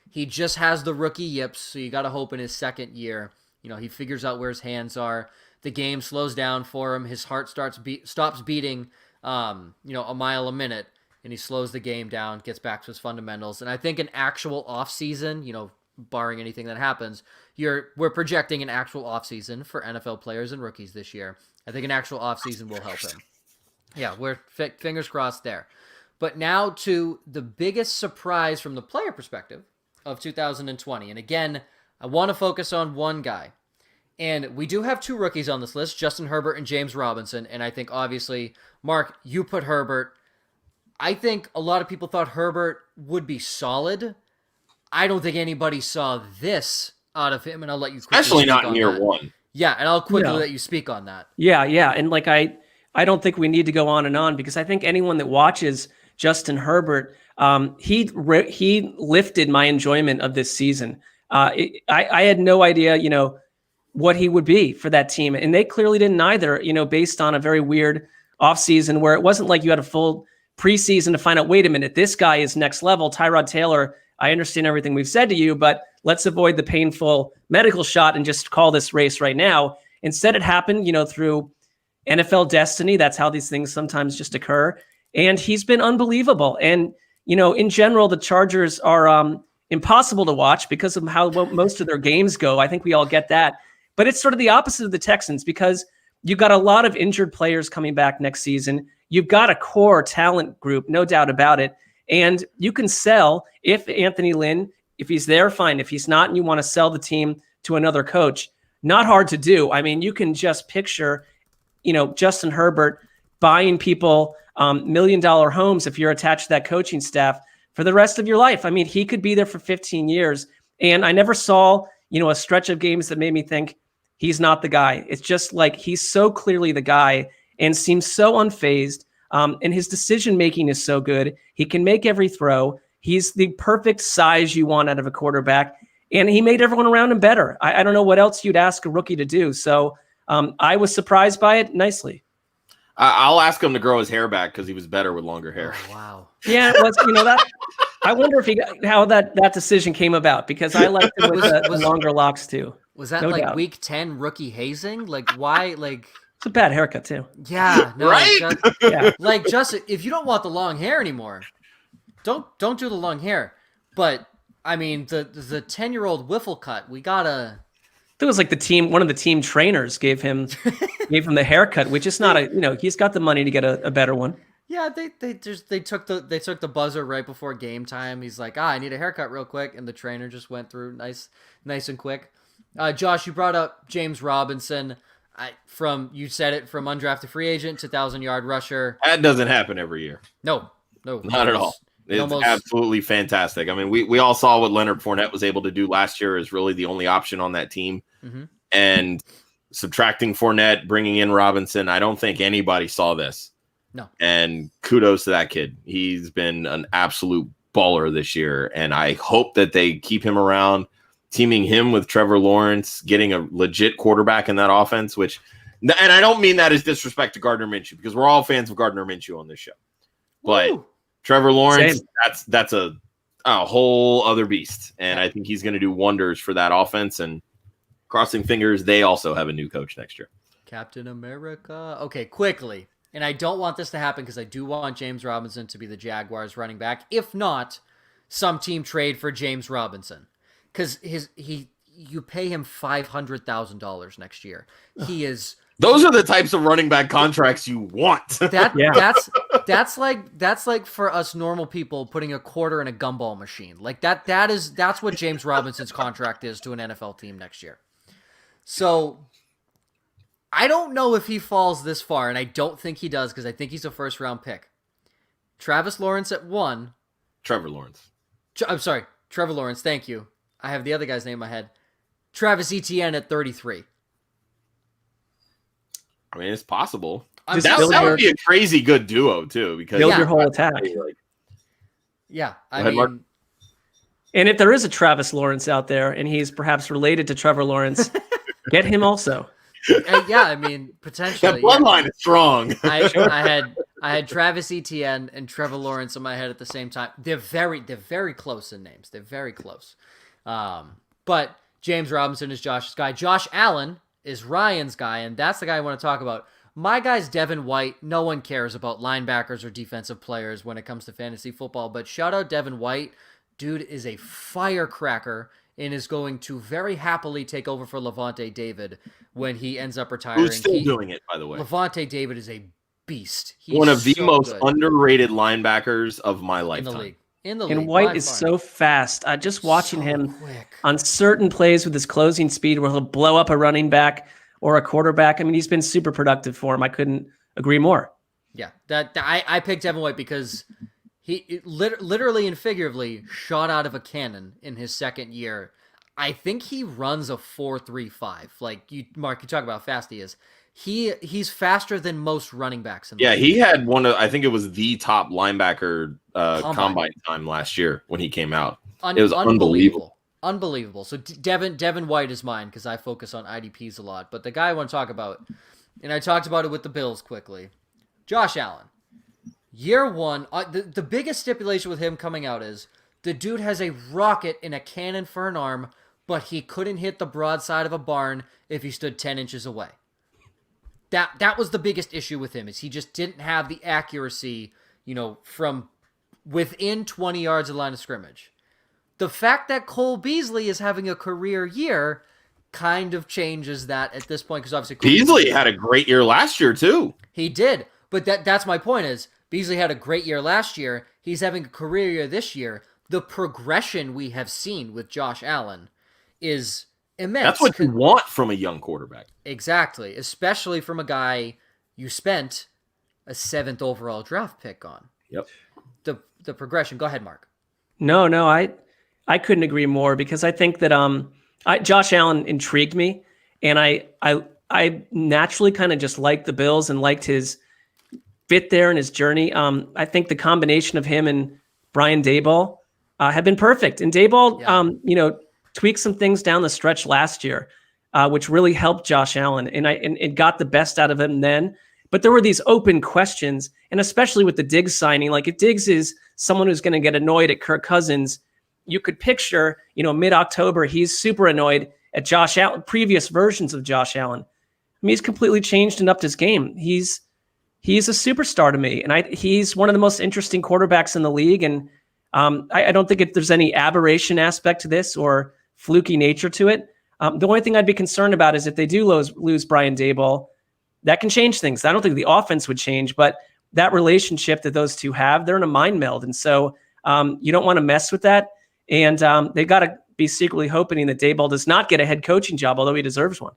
He just has the rookie yips, so you got to hope in his second year, he figures out where his hands are. The game slows down for him. His heart stops beating, a mile a minute. And he slows the game down, gets back to his fundamentals. And I think an actual offseason, barring anything that happens, we're projecting an actual offseason for NFL players and rookies this year. I think an actual offseason will help him. Yeah, we're fingers crossed there. But now to the biggest surprise from the player perspective of 2020. And again, I want to focus on one guy. And we do have 2 rookies on this list, Justin Herbert and James Robinson. And I think, obviously, Mark, you put Herbert. I think a lot of people thought Herbert would be solid. I don't think anybody saw this out of him, and I'll let you quickly especially speak not in on year that. one. Yeah, and I'll quickly let you speak on that. Yeah, and like I don't think we need to go on and on because I think anyone that watches Justin Herbert, he lifted my enjoyment of this season. I had no idea, what he would be for that team. And they clearly didn't either, based on a very weird offseason where it wasn't like you had a full preseason to find out, wait a minute, this guy is next level. Tyrod Taylor, I understand everything we've said to you, but let's avoid the painful medical shot and just call this race right now. Instead, it happened, through NFL destiny. That's how these things sometimes just occur. And he's been unbelievable. And, in general, the Chargers are impossible to watch because of how most of their games go. I think we all get that. But it's sort of the opposite of the Texans because you've got a lot of injured players coming back next season. You've got a core talent group, no doubt about it. And you can sell if Anthony Lynn, if he's there, fine. If he's not, and you want to sell the team to another coach, not hard to do. I mean, you can just picture, Justin Herbert buying people $1 million homes if you're attached to that coaching staff for the rest of your life. I mean, he could be there for 15 years. And I never saw, a stretch of games that made me think he's not the guy. It's just like he's so clearly the guy and seems so unfazed. And his decision-making is so good. He can make every throw. He's the perfect size you want out of a quarterback. And he made everyone around him better. I don't know what else you'd ask a rookie to do. So I was surprised by it nicely. I'll ask him to grow his hair back because he was better with longer hair. Oh, wow. Yeah, it was, that. I wonder if how that decision came about because I liked him with the longer locks too. Was that No doubt. week 10 rookie hazing? Why? It's a bad haircut too. Yeah, no, Right? Yeah. Just if you don't want the long hair anymore, don't do the long hair. But I mean, the 10-year-old wiffle cut, we gotta. It was like one of the team trainers gave him the haircut, which is not he's got the money to get a better one. Yeah, they took the buzzer right before game time. He's like, I need a haircut real quick, and the trainer just went through nice and quick. Josh, you brought up James Robinson. You said it, from undrafted free agent to 1,000-yard rusher. That doesn't happen every year. No, Not at all. It's absolutely fantastic. I mean, we all saw what Leonard Fournette was able to do last year is really the only option on that team. Mm-hmm. And subtracting Fournette, bringing in Robinson, I don't think anybody saw this. No. And kudos to that kid. He's been an absolute baller this year. And I hope that they keep him around, teaming him with Trevor Lawrence, getting a legit quarterback in that offense, and I don't mean that as disrespect to Gardner Minshew because we're all fans of Gardner Minshew on this show. But Woo! Trevor Lawrence, Same. that's a whole other beast. And I think he's going to do wonders for that offense. And crossing fingers, they also have a new coach next year. Captain America. Okay, quickly. And I don't want this to happen because I do want James Robinson to be the Jaguars running back. If not, some team trade for James Robinson. Because you pay him $500,000 next year. He is. Those are the types of running back contracts you want. That's like for us normal people putting a quarter in a gumball machine. That's what James Robinson's contract is to an NFL team next year. So I don't know if he falls this far, and I don't think he does because I think he's a first-round pick. Travis Lawrence at 1. Trevor Lawrence. I'm sorry, Trevor Lawrence. Thank you. I have the other guy's name in my head. Travis Etienne at 33. I mean, it's possible. That would be a crazy good duo too, because build your whole attack. Yeah, I mean, Mark. And if there is a Travis Lawrence out there, and he's perhaps related to Trevor Lawrence, get him also. Yeah, I mean, potentially. That bloodline is strong. I had Travis Etienne and Trevor Lawrence in my head at the same time. They're very close in names. They're very close. But James Robinson is Josh's guy. Josh Allen is Ryan's guy, and that's the guy I want to talk about. My guy's Devin White. No one cares about linebackers or defensive players when it comes to fantasy football, but shout out Devin White. Dude is a firecracker and is going to very happily take over for Levante David when he ends up retiring. Who's still doing it, by the way. Levante David is a beast. He's one of the so most good underrated linebackers of my lifetime. in the league. And White is so fast. Just watching him on certain plays with his closing speed where he'll blow up a running back or a quarterback. I mean, he's been super productive for him. I couldn't agree more. Yeah, I picked Devin White because he literally and figuratively shot out of a cannon in his second year. I think he runs a 4.35. Like you, Mark, you talk about how fast he is. He's faster than most running backs in the Yeah, league. he had one of, I think it was the top linebacker Combine. combine time last year when he came out. Un- It was unbelievable. Unbelievable. So Devin White is mine because I focus on IDPs a lot. But the guy I want to talk about, and I talked about it with the Bills quickly, Josh Allen. Year one, the biggest stipulation with him coming out is the dude has a rocket in a cannon for an arm, but he couldn't hit the broadside of a barn if he stood 10 inches away. That was the biggest issue with him, is he just didn't have the accuracy, from within 20 yards of the line of scrimmage. The fact that Cole Beasley is having a career year kind of changes that at this point, because obviously Beasley had a great year last year too. He did, but that's my point is Beasley had a great year last year. He's having a career year this year. The progression we have seen with Josh Allen is immense. That's what you want from a young quarterback. Exactly, especially from a guy you spent a 7th overall draft pick on. Yep. The progression. Go ahead, Mark. No, I couldn't agree more, because I think that Josh Allen intrigued me, and I naturally kind of just liked the Bills and liked his fit there and his journey. I think the combination of him and Brian Daboll have been perfect. And Daboll, tweaked some things down the stretch last year, which really helped Josh Allen, and it got the best out of him then. But there were these open questions, and especially with the Diggs signing, like if Diggs is someone who's going to get annoyed at Kirk Cousins, you could picture, mid-October, he's super annoyed at Josh Allen, previous versions of Josh Allen. I mean, he's completely changed and upped his game. He's a superstar to me, and he's one of the most interesting quarterbacks in the league. And I don't think there's any aberration aspect to this or fluky nature to it. The only thing I'd be concerned about is if they do lose Brian Daboll, that can change things. I don't think the offense would change, but that relationship that those two have, they're in a mind meld. And so you don't want to mess with that. And they got to be secretly hoping that Daboll does not get a head coaching job, although he deserves one.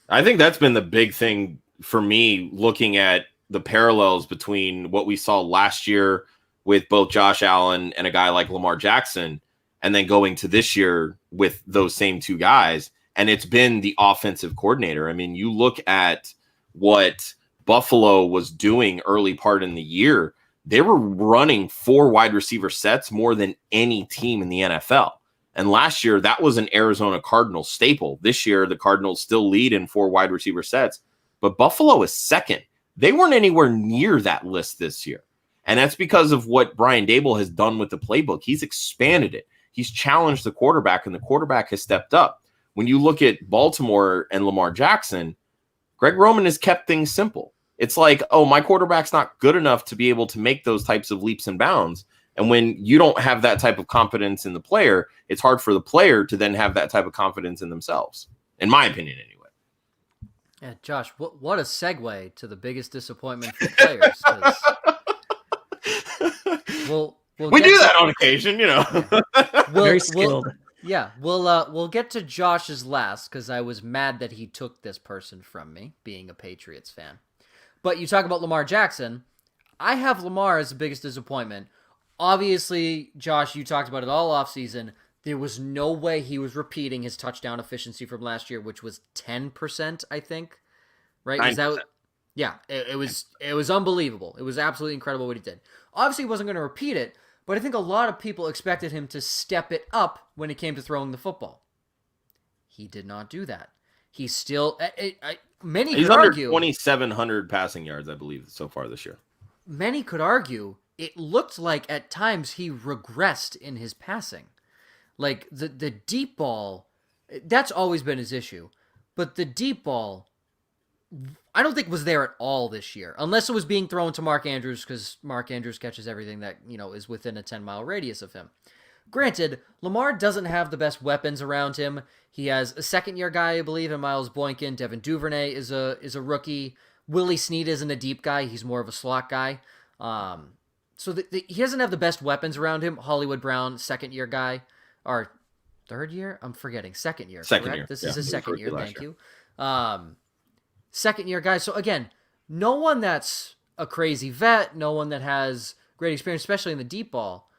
I think that's been the big thing for me, looking at the parallels between what we saw last year with both Josh Allen and a guy like Lamar Jackson, and then going to this year with those same two guys. And it's been the offensive coordinator. I mean, you look at what Buffalo was doing early part in the year. They were running 4 wide receiver sets more than any team in the NFL. And last year, that was an Arizona Cardinals staple. This year, the Cardinals still lead in 4 wide receiver sets, but Buffalo is second. They weren't anywhere near that list this year. And that's because of what Brian Daboll has done with the playbook. He's expanded it. He's challenged the quarterback, and the quarterback has stepped up. When you look at Baltimore and Lamar Jackson, Greg Roman has kept things simple. It's like, oh, my quarterback's not good enough to be able to make those types of leaps and bounds. And when you don't have that type of confidence in the player, it's hard for the player to then have that type of confidence in themselves, in my opinion, anyway. Yeah, Josh, what a segue to the biggest disappointment for players. We do that on occasion, Very skilled. We'll get to Josh's last, because I was mad that he took this person from me, being a Patriots fan. But you talk about Lamar Jackson. I have Lamar as the biggest disappointment. Obviously, Josh, you talked about it all offseason. There was no way he was repeating his touchdown efficiency from last year, which was 10%, I think. Right? 9%. Yeah, it was unbelievable. It was absolutely incredible what he did. Obviously, he wasn't going to repeat it, but I think a lot of people expected him to step it up when it came to throwing the football. He did not do that. He's still many He's could under argue 2,700 passing yards, I believe, so far this year. Many could argue it looked like at times he regressed in his passing. Like the deep ball, that's always been his issue. But the deep ball, I don't think was there at all this year, unless it was being thrown to Mark Andrews, because Mark Andrews catches everything that, is within a 10-mile radius of him. Granted, Lamar doesn't have the best weapons around him. He has a second-year guy, I believe, in Miles Boykin. Devin Duvernay is a rookie. Willie Snead isn't a deep guy. He's more of a slot guy. So he doesn't have the best weapons around him. Hollywood Brown, second-year guy. Or third year? I'm forgetting. Second year, Second correct? year. This is his second year. Thank year. you. Second-year guy. So, again, no one that's a crazy vet, no one that has great experience, especially in the deep ball.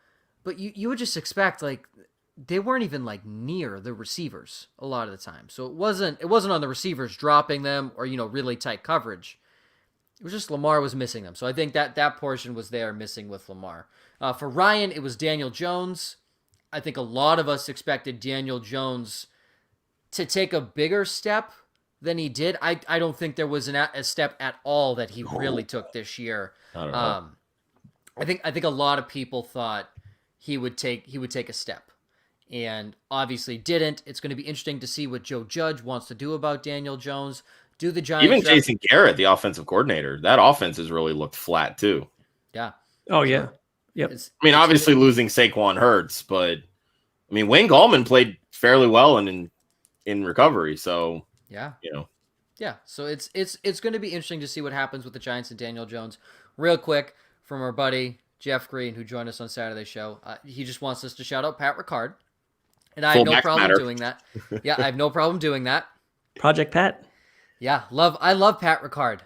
But you would just expect, like, they weren't even like near the receivers a lot of the time. So it wasn't on the receivers dropping them or, really tight coverage. It was just Lamar was missing them. So I think that portion was there missing with Lamar. For Ryan, it was Daniel Jones. I think a lot of us expected Daniel Jones to take a bigger step than he did. I don't think there was a step at all that he really took this year. I don't know. I think a lot of people thought he would take a step, and obviously didn't. It's going to be interesting to see what Joe Judge wants to do about Daniel Jones. Do the Giants Even Jason Garrett, the offensive coordinator, that offense has really looked flat too. Yeah. Oh yeah. Yep. I mean, obviously losing Saquon hurts, but I mean, Wayne Gallman played fairly well in recovery. So yeah, yeah. So it's going to be interesting to see what happens with the Giants and Daniel Jones. Real quick, from our buddy Jeff Green, who joined us on Saturday's show, he just wants us to shout out Pat Ricard, and I have no problem doing that. Yeah, I have no problem doing that. Project Pat. Yeah, I love Pat Ricard.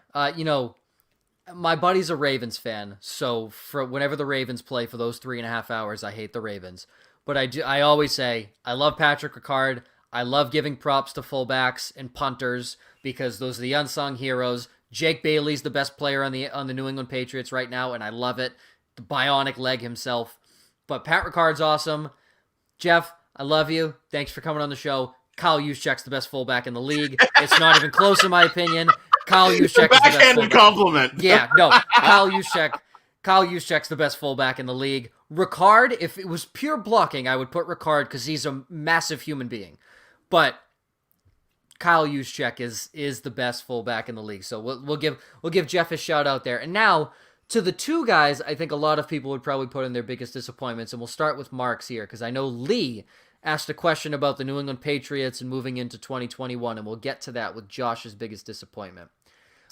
My buddy's a Ravens fan, so for whenever the Ravens play for those 3.5 hours, I hate the Ravens. But I always say I love Patrick Ricard. I love giving props to fullbacks and punters because those are the unsung heroes. Jake Bailey's the best player on the New England Patriots right now, and I love it. The bionic leg himself. But Pat Ricard's awesome. Jeff, I love you. Thanks for coming on the show. Kyle Juszczyk's the best fullback in the league. It's not even close in my opinion. Kyle Juszczyk is the best backhanded compliment. Yeah, no. Kyle Juszczyk's the best fullback in the league. Ricard, if it was pure blocking, I would put Ricard because he's a massive human being. But Kyle Juszczyk is the best fullback in the league. So we'll give Jeff a shout out there. And now to the two guys, I think a lot of people would probably put in their biggest disappointments, and we'll start with Mark's here because I know Lee asked a question about the New England Patriots and moving into 2021, and we'll get to that with Josh's biggest disappointment.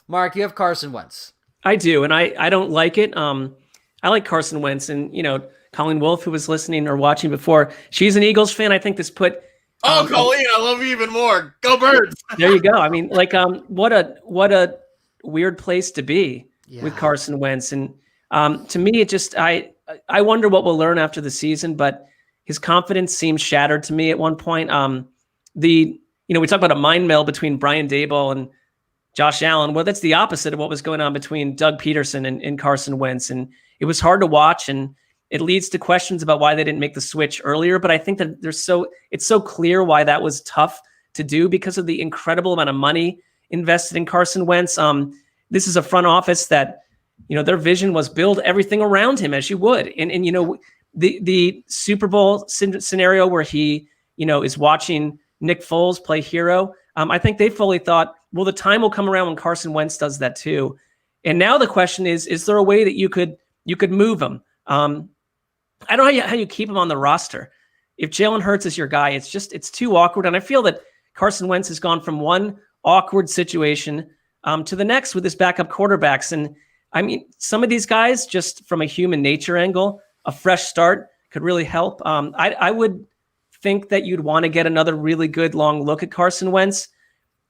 Mark, you have Carson Wentz. I do, and I don't like it. I like Carson Wentz, and Colleen Wolfe, who was listening or watching before, she's an Eagles fan. I think this put. Colleen, I love you even more. Go Birds! There you go. I mean, what a weird place to be with Carson Wentz, and to me, it just I wonder what we'll learn after the season, but his confidence seemed shattered to me at one point. We talk about a mind meld between Brian Daboll and Josh Allen. Well, that's the opposite of what was going on between Doug Peterson and Carson Wentz. And it was hard to watch, and it leads to questions about why they didn't make the switch earlier. But I think that it's so clear why that was tough to do because of the incredible amount of money invested in Carson Wentz. This is a front office that, their vision was build everything around him as you would. And the Super Bowl scenario where he, is watching Nick Foles play hero. I think they fully thought, well, the time will come around when Carson Wentz does that too. And now the question is there a way that you could move him? I don't know how you keep him on the roster. If Jalen Hurts is your guy, it's too awkward. And I feel that Carson Wentz has gone from one awkward situation to the next with his backup quarterbacks. And I mean, some of these guys, just from a human nature angle, a fresh start could really help. I would think that you'd want to get another really good long look at Carson Wentz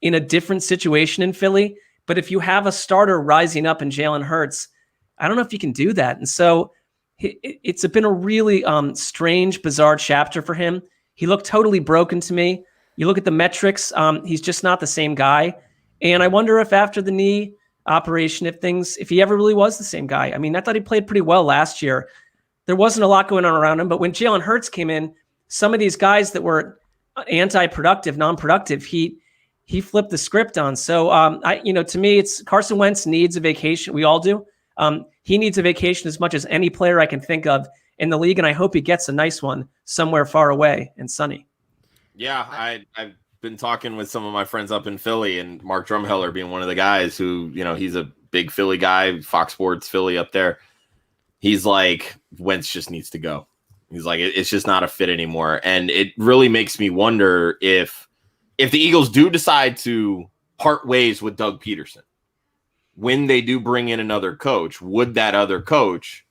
in a different situation in Philly. But if you have a starter rising up in Jalen Hurts, I don't know if you can do that. And so it's been a really strange, bizarre chapter for him. He looked totally broken to me. You look at the metrics, he's just not the same guy. And I wonder if after the knee operation, if he ever really was the same guy. I mean, I thought he played pretty well last year. There wasn't a lot going on around him, but when Jalen Hurts came in, some of these guys that were anti-productive, non-productive, he flipped the script on. So, to me, it's Carson Wentz needs a vacation. We all do. He needs a vacation as much as any player I can think of in the league, and I hope he gets a nice one somewhere far away and sunny. Yeah, I've been talking with some of my friends up in Philly, and Mark Drumheller being one of the guys who, he's a big Philly guy, Fox Sports Philly up there. He's like, Wentz just needs to go. He's like, it's just not a fit anymore. And it really makes me wonder if the Eagles do decide to part ways with Doug Peterson, when they do bring in another coach, would that other coach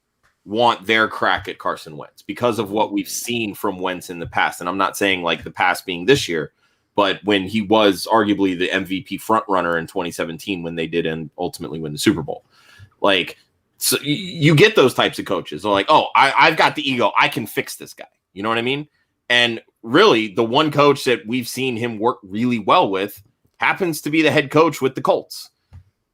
want their crack at Carson Wentz because of what we've seen from Wentz in the past? And I'm not saying like the past being this year, but when he was arguably the MVP front runner in 2017 when they did and ultimately win the Super Bowl. Like, so you get those types of coaches. They're like, oh, I've got the ego. I can fix this guy. You know what I mean? And really, the one coach that we've seen him work really well with happens to be the head coach with the Colts.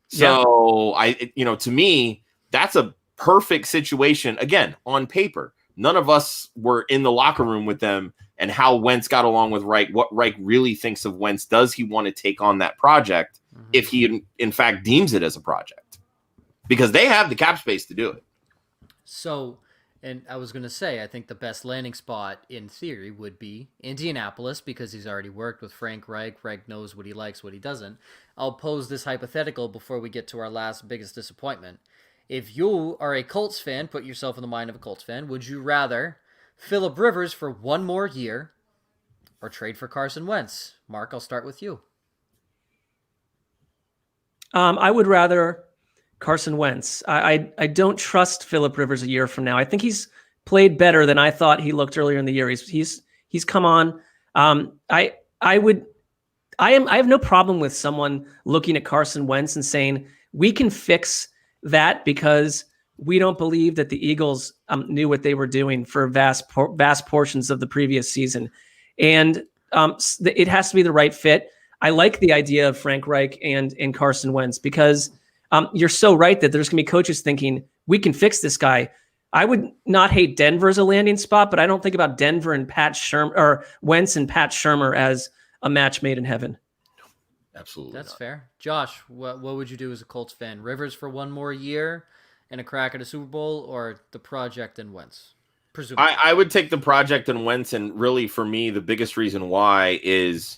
So to me, that's a perfect situation. Again, on paper, none of us were in the locker room with them and how Wentz got along with Reich, what Reich really thinks of Wentz. Does he want to take on that project if he in fact deems it as a project? Because they have the cap space to do it. So, and I was going to say, I think the best landing spot in theory would be Indianapolis because he's already worked with Frank Reich. Reich knows what he likes, what he doesn't. I'll pose this hypothetical before we get to our last biggest disappointment. If you are a Colts fan, put yourself in the mind of a Colts fan, would you rather Phillip Rivers for one more year or trade for Carson Wentz? Mark, I'll start with you. I would rather Carson Wentz. I don't trust Phillip Rivers a year from now. I think he's played better than I thought he looked earlier in the year. He's come on. I have no problem with someone looking at Carson Wentz and saying we can fix that because we don't believe that the Eagles knew what they were doing for vast portions of the previous season, and it has to be the right fit. I like the idea of Frank Reich and Carson Wentz because you're so right that there's going to be coaches thinking we can fix this guy. I would not hate Denver as a landing spot, but I don't think about Denver and Pat Shermer or Wentz and Pat Shermer as a match made in heaven. Absolutely. That's not. fair. Josh, what would you do as a Colts fan? Rivers for one more year and a crack at a Super Bowl, or the project and Wentz? Presumably. I would take the project and Wentz, and really for me, the biggest reason why is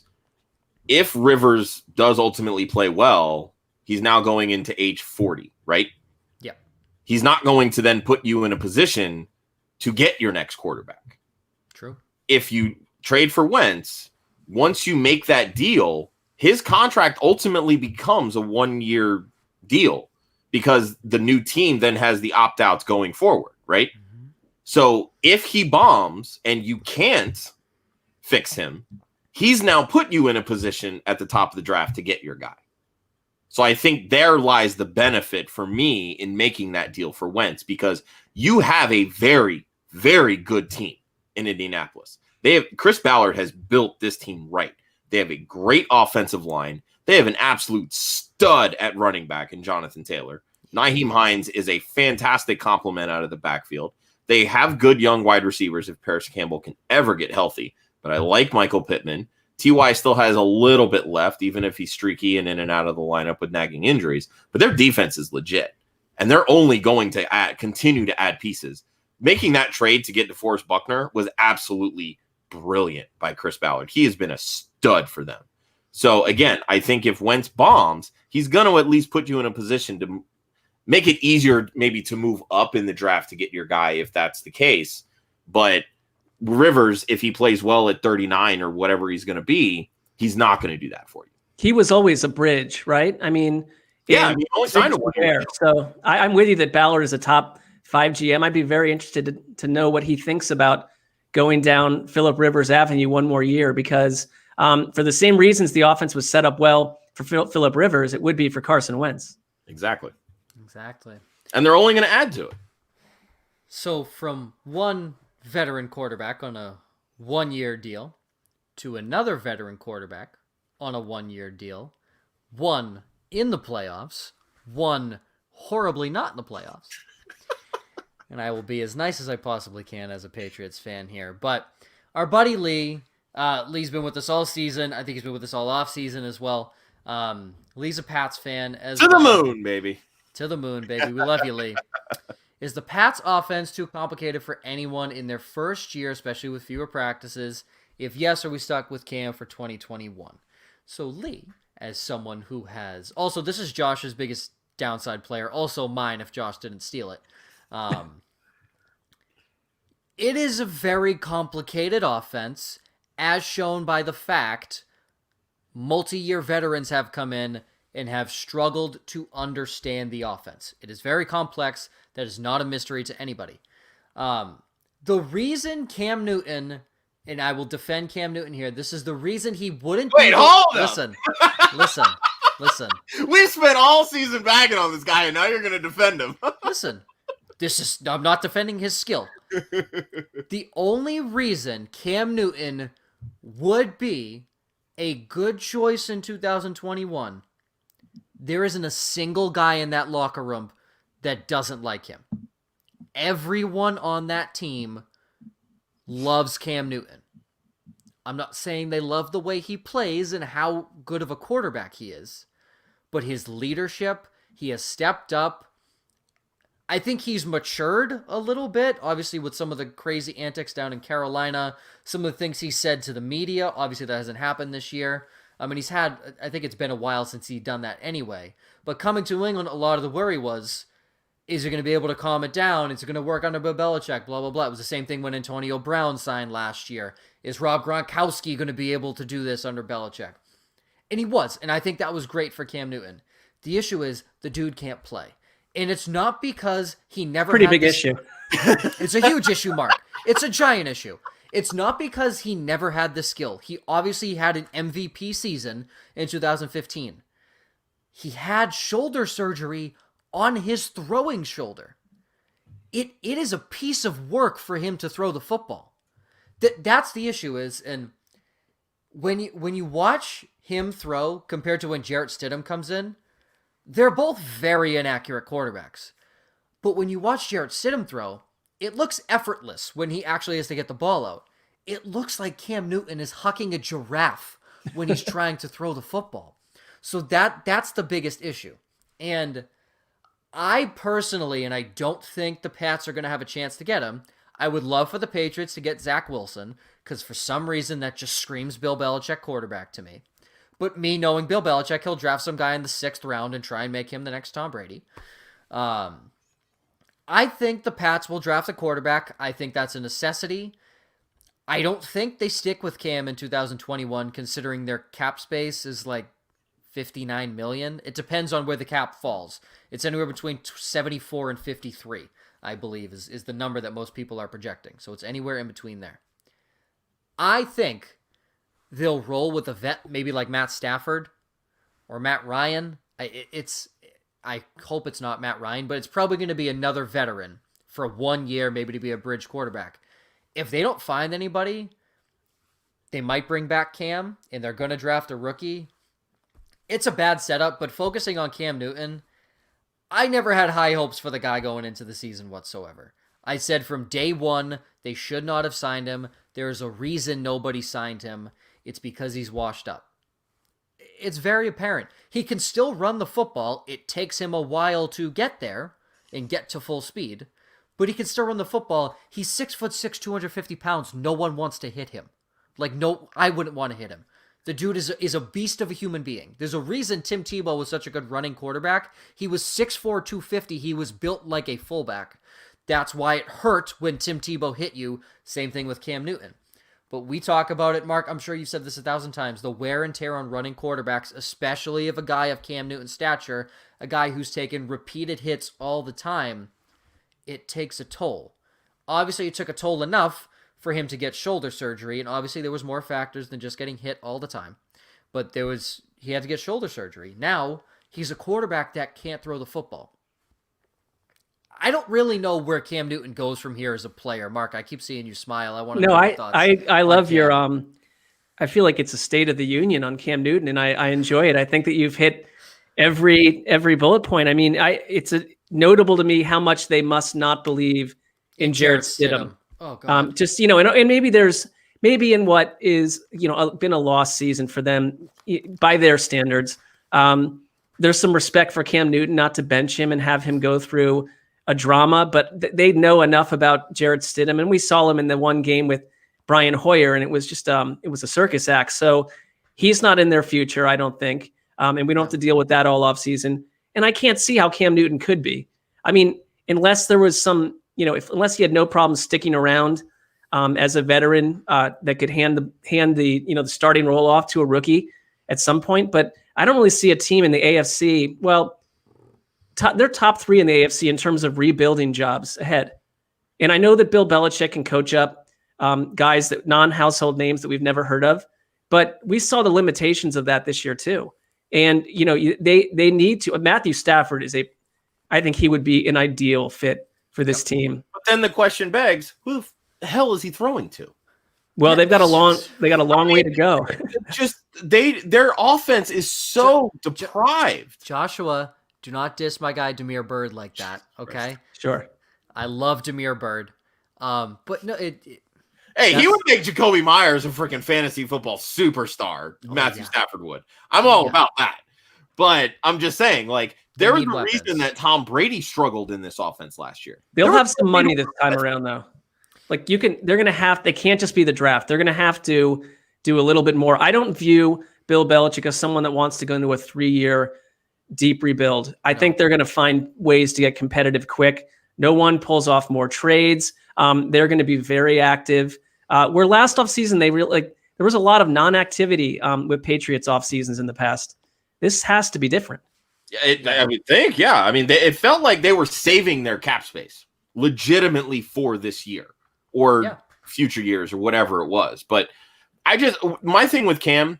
if Rivers does ultimately play well, he's now going into age 40, right? Yeah. He's not going to then put you in a position to get your next quarterback. True. If you trade for Wentz, once you make that deal, his contract ultimately becomes a 1-year deal because the new team then has the opt-outs going forward, right? Mm-hmm. So if he bombs and you can't fix him, he's now put you in a position at the top of the draft to get your guy. So I think there lies the benefit for me in making that deal for Wentz because you have a very, very good team in Indianapolis. Chris Ballard has built this team right. They have a great offensive line. They have an absolute stud at running back in Jonathan Taylor. Nyheim Hines is a fantastic complement out of the backfield. They have good young wide receivers if Paris Campbell can ever get healthy. But I like Michael Pittman. T.Y. still has a little bit left, even if he's streaky and in and out of the lineup with nagging injuries. But their defense is legit. And they're only going to continue to add pieces. Making that trade to get DeForest Buckner was absolutely brilliant by Chris Ballard. He has been a stud for them. So, again, I think if Wentz bombs, he's going to at least put you in a position to make it easier maybe to move up in the draft to get your guy if that's the case. But Rivers, if he plays well at 39 or whatever he's going to be, he's not going to do that for you. He was always a bridge, right? I mean, only signed a 1 year. So I'm with you that Ballard is a top 5 GM. I'd be very interested to know what he thinks about going down Phillip Rivers Avenue one more year because for the same reasons the offense was set up well for Phillip Rivers, it would be for Carson Wentz. Exactly. And they're only going to add to it. So from one veteran quarterback on a 1-year deal to another veteran quarterback on a 1-year deal, one in the playoffs, one horribly not in the playoffs. And I will be as nice as I possibly can as a Patriots fan here. But our buddy Lee, Lee's been with us all season. I think he's been with us all off season as well. Lee's a Pats fan as well. To the moon, baby. We love you, Lee. Is the Pats offense too complicated for anyone in their first year, especially with fewer practices? If yes, are we stuck with Cam for 2021? So Lee, as someone who has... Also, this is Josh's biggest downside player. Also mine if Josh didn't steal it. It is a very complicated offense, as shown by the fact multi-year veterans have come in and have struggled to understand the offense. It is very complex. That is not a mystery to anybody. The reason Cam Newton, and I will defend Cam Newton here, this is the reason he wouldn't... Wait, hold up! Listen. We've spent all season bagging on this guy, and now you're going to defend him. Listen, I'm not defending his skill. The only reason Cam Newton would be a good choice in 2021, there isn't a single guy in that locker room that doesn't like him. Everyone on that team loves Cam Newton. I'm not saying they love the way he plays and how good of a quarterback he is, but his leadership, he has stepped up. I think he's matured a little bit, obviously with some of the crazy antics down in Carolina, some of the things he said to the media. Obviously that hasn't happened this year. I mean, I think it's been a while since he'd done that anyway. But coming to New England, a lot of the worry was, is he going to be able to calm it down? Is it going to work under Bill Belichick? Blah, blah, blah. It was the same thing when Antonio Brown signed last year. Is Rob Gronkowski going to be able to do this under Belichick? And he was, and I think that was great for Cam Newton. The issue is the dude can't play. And it's not because he never Pretty big issue. It's a huge issue, Mark. It's a giant issue. It's not because he never had the skill. He obviously had an MVP season in 2015. He had shoulder surgery on his throwing shoulder. It is a piece of work for him to throw the football. That's the issue is, and when you watch him throw compared to when Jarrett Stidham comes in, they're both very inaccurate quarterbacks. But when you watch Jarrett Stidham throw, it looks effortless when he actually has to get the ball out. It looks like Cam Newton is hucking a giraffe when he's trying to throw the football. So that's the biggest issue. And I personally, and I don't think the Pats are going to have a chance to get him, I would love for the Patriots to get Zach Wilson, because for some reason that just screams Bill Belichick quarterback to me. But me knowing Bill Belichick, he'll draft some guy in the 6th round and try and make him the next Tom Brady. I think the Pats will draft a quarterback. I think that's a necessity. I don't think they stick with Cam in 2021, considering their cap space is like $59 million. It depends on where the cap falls. It's anywhere between 74 and 53, I believe, is the number that most people are projecting. So it's anywhere in between there. I think they'll roll with a vet, maybe like Matt Stafford or Matt Ryan. I hope it's not Matt Ryan, but it's probably going to be another veteran for 1 year, maybe to be a bridge quarterback. If they don't find anybody, they might bring back Cam, and they're going to draft a rookie. It's a bad setup, but focusing on Cam Newton, I never had high hopes for the guy going into the season whatsoever. I said from day one, they should not have signed him. There's a reason nobody signed him. It's because he's washed up. It's very apparent. He can still run the football. It takes him a while to get there and get to full speed, but he can still run the football. He's 6'6", 250 pounds. No one wants to hit him. No, I wouldn't want to hit him. The dude is a beast of a human being. There's a reason Tim Tebow was such a good running quarterback. He was 6'4", 250. He was built like a fullback. That's why it hurt when Tim Tebow hit you. Same thing with Cam Newton. But we talk about it, Mark, I'm sure you've said this 1,000 times, the wear and tear on running quarterbacks, especially of a guy of Cam Newton's stature, a guy who's taken repeated hits all the time, it takes a toll. Obviously, it took a toll enough for him to get shoulder surgery, and obviously there was more factors than just getting hit all the time. But he had to get shoulder surgery. Now, he's a quarterback that can't throw the football. I don't really know where Cam Newton goes from here as a player. Mark, I keep seeing you smile. I want to know your thoughts. I love your I feel like it's a state of the union on Cam Newton, and I enjoy it. I think that you've hit every bullet point. I mean, it's notable to me how much they must not believe in Jarrett Stidham. Oh God. And maybe in what is been a lost season for them by their standards. There's some respect for Cam Newton not to bench him and have him go through a drama, but they know enough about Jarrett Stidham, and we saw him in the one game with Brian Hoyer, and it was just it was a circus act. So he's not in their future, I don't think, and we don't have to deal with that all off season. And I can't see how Cam Newton could be. I mean, unless there was some, unless he had no problem sticking around as a veteran that could hand the starting role off to a rookie at some point. But I don't really see a team in the AFC. Well, they're top 3 in the AFC in terms of rebuilding jobs ahead. And I know that Bill Belichick can coach up guys that non-household names that we've never heard of, but we saw the limitations of that this year too. And, they need to, Matthew Stafford I think he would be an ideal fit for this team. But then the question begs, who the hell is he throwing to? Well, they got a long way to go. Just their offense is so deprived. Joshua, do not diss my guy Damiere Byrd like that, okay? Sure. I love Damiere Byrd. But no, Hey, he would make Jacoby Myers a freaking fantasy football superstar. Matthew Stafford would. I'm all about that. But I'm just saying, like, there was a reason that Tom Brady struggled in this offense last year. They'll have some money this time around, though. Like they can't just be the draft. They're going to have to do a little bit more. I don't view Bill Belichick as someone that wants to go into a 3-year deep rebuild. I think they're going to find ways to get competitive quick. No one pulls off more trades. They're going to be very active. Where last offseason, there was a lot of non-activity with Patriots off seasons in the past. This has to be different. I would think, yeah. I mean, it felt like they were saving their cap space legitimately for this year or future years or whatever it was. But my thing with Cam,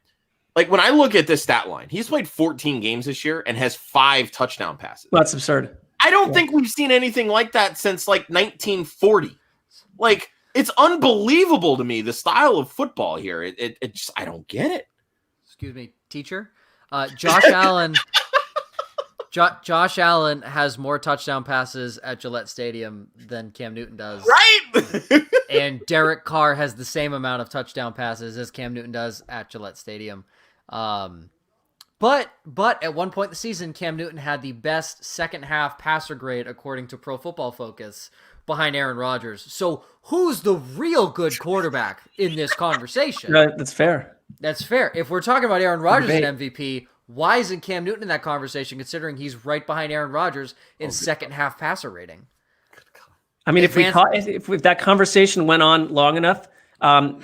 like when I look at this stat line, he's played 14 games this year and has 5 touchdown passes. That's absurd. I don't think we've seen anything like that since like 1940. Like, it's unbelievable to me, the style of football here. It just, I don't get it. Excuse me, teacher. Josh Allen. Josh Allen has more touchdown passes at Gillette Stadium than Cam Newton does. Right? And Derek Carr has the same amount of touchdown passes as Cam Newton does at Gillette Stadium. But at one point in the season, Cam Newton had the best second half passer grade according to Pro Football Focus behind Aaron Rodgers. So who's the real good quarterback in this conversation? Right, that's fair. That's fair. If we're talking about Aaron Rodgers and MVP, why isn't Cam Newton in that conversation, considering he's right behind Aaron Rodgers in second half passer rating? I mean, if that conversation went on long enough,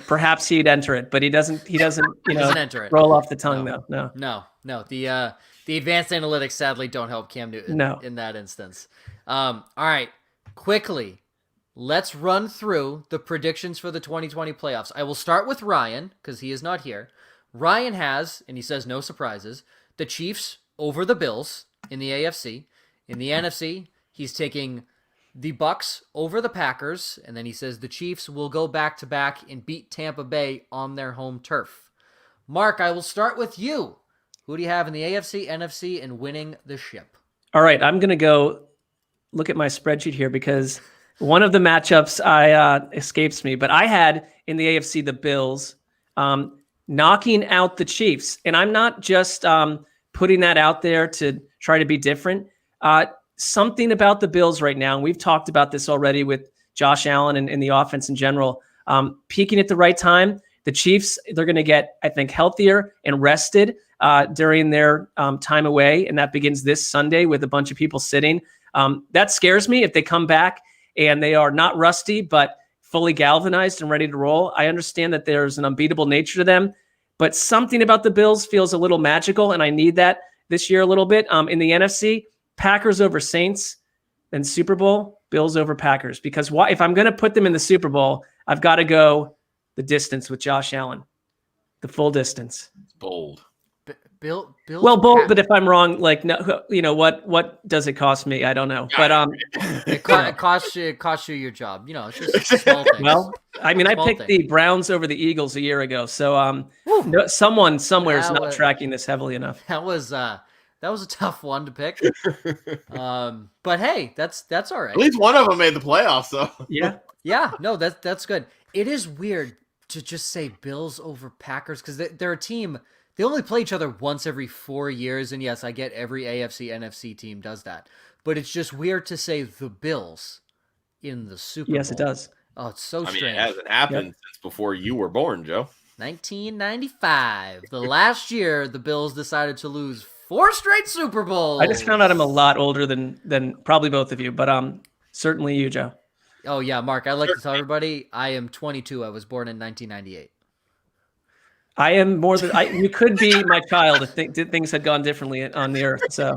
perhaps he'd enter it, but he doesn't enter it. Roll off the tongue though. No. The advanced analytics sadly don't help Cam Newton in that instance. All right, quickly, let's run through the predictions for the 2020 playoffs. I will start with Ryan because he is not here. Ryan has, and he says no surprises, the Chiefs over the Bills in the AFC. In the NFC, he's taking the Bucks over the Packers, and then he says the Chiefs will go back-to-back and beat Tampa Bay on their home turf. Mark, I will start with you. Who do you have in the AFC, NFC, and winning the ship? All right, I'm going to go look at my spreadsheet here because one of the matchups escapes me, but I had in the AFC the Bills knocking out the Chiefs, and I'm not just putting that out there to try to be different. Something about the Bills right now, and we've talked about this already with Josh Allen and the offense in general, peaking at the right time. The Chiefs, they're going to get, I think, healthier and rested during their time away, and that begins this Sunday with a bunch of people sitting. That scares me if they come back and they are not rusty, but fully galvanized and ready to roll. I understand that there's an unbeatable nature to them, but something about the Bills feels a little magical, and I need that this year a little bit. In the NFC, Packers over Saints, then Super Bowl, Bills over Packers. Because if I'm going to put them in the Super Bowl, I've got to go the distance with Josh Allen, the full distance. It's bold. Bill. Bold, but if I'm wrong, like, no, what does it cost me? I don't know, but it costs you your job. It's just small things. Well, I mean, I picked the Browns over the Eagles a year ago, so someone somewhere is not tracking this heavily enough. That was a tough one to pick. But hey, that's all right. At least one of them made the playoffs, so yeah. No, that's good. It is weird to just say Bills over Packers because they're a team. They only play each other once every 4 years, and yes, I get every AFC, NFC team does that. But it's just weird to say the Bills in the Super Bowl. Yes, it does. Oh, it's so strange. It hasn't happened since before you were born, Joe. 1995, the last year the Bills decided to lose 4 straight Super Bowls. I just found out I'm a lot older than probably both of you, but certainly you, Joe. Oh yeah, Mark, I'd like to tell everybody I am 22. I was born in 1998. I am more than you could be my child if things had gone differently on the earth. So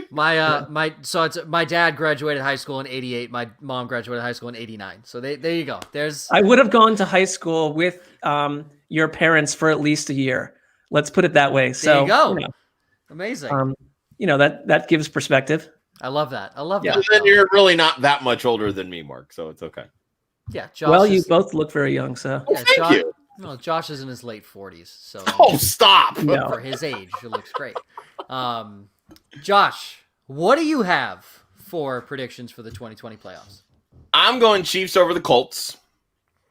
my dad graduated high school in 88. My mom graduated high school in 89. So there you go. I would have gone to high school with your parents for at least a year. Let's put it that way. So there you go. Amazing. That gives perspective. I love that. I love Yeah. that. Then though. you're really not that much older than me, Mark, so it's okay. Yeah, Josh. Well, you is, both look very young, so. Oh, yeah, thank Josh, you. No, Josh is in his late 40s, so Oh, stop. No. for his age, it looks great. Josh, what do you have for predictions for the 2020 playoffs? I'm going Chiefs over the Colts.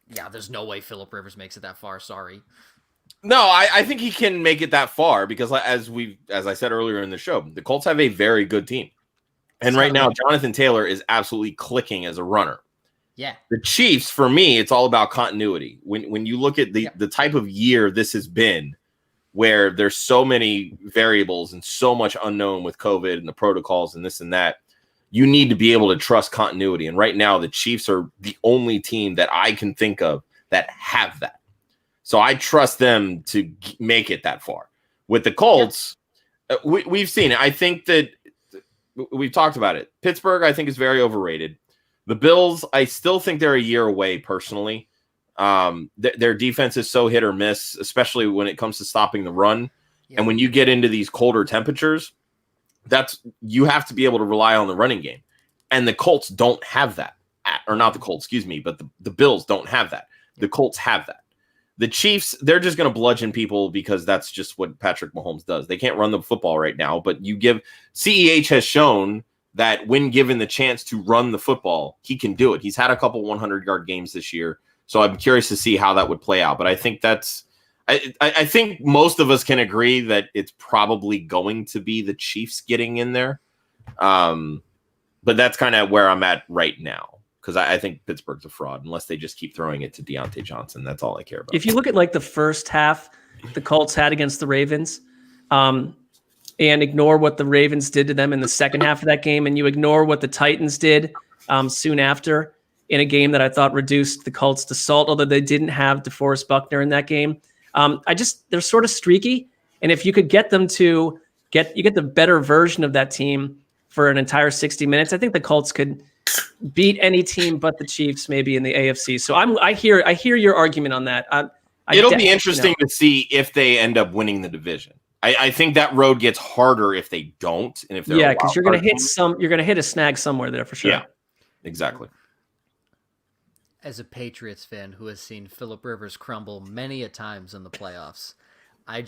Yeah, there's no way Phillip Rivers makes it that far. Sorry. No, I think he can make it that far because as I said earlier in the show, the Colts have a very good team. And right now, Jonathan Taylor is absolutely clicking as a runner. Yeah. The Chiefs, for me, it's all about continuity. When you look at the type of year this has been, where there's so many variables and so much unknown with COVID and the protocols and this and that, you need to be able to trust continuity. And right now, the Chiefs are the only team that I can think of that have that. So I trust them to make it that far. With the Colts, we've seen it. I think that we've talked about it. Pittsburgh, I think, is very overrated. The Bills, I still think they're a year away, personally. Their defense is so hit or miss, especially when it comes to stopping the run. Yeah. And when you get into these colder temperatures, you have to be able to rely on the running game. And the Colts don't have that. Or not the Colts, excuse me, but the Bills don't have that. The Colts have that. The Chiefs, they're just going to bludgeon people because that's just what Patrick Mahomes does. They can't run the football right now, but CEH has shown that when given the chance to run the football, he can do it. He's had a couple 100-yard games this year, so I'm curious to see how that would play out. But I think I think most of us can agree that it's probably going to be the Chiefs getting in there. But that's kind of where I'm at right now. Because I think Pittsburgh's a fraud unless they just keep throwing it to Deontay Johnson. That's all I care about. If you look at like the first half the Colts had against the Ravens, and ignore what the Ravens did to them in the second half of that game, and you ignore what the Titans did soon after in a game that I thought reduced the Colts to salt, although they didn't have DeForest Buckner in that game. They're sort of streaky. And if you could get them to get the better version of that team for an entire 60 minutes, I think the Colts could beat any team but the Chiefs, maybe in the AFC. So I hear your argument on that. It'll be interesting to see if they end up winning the division. I think that road gets harder if they don't, and if they're because you're going to hit a snag somewhere there for sure. Yeah, exactly. As a Patriots fan who has seen Phillip Rivers crumble many a times in the playoffs, I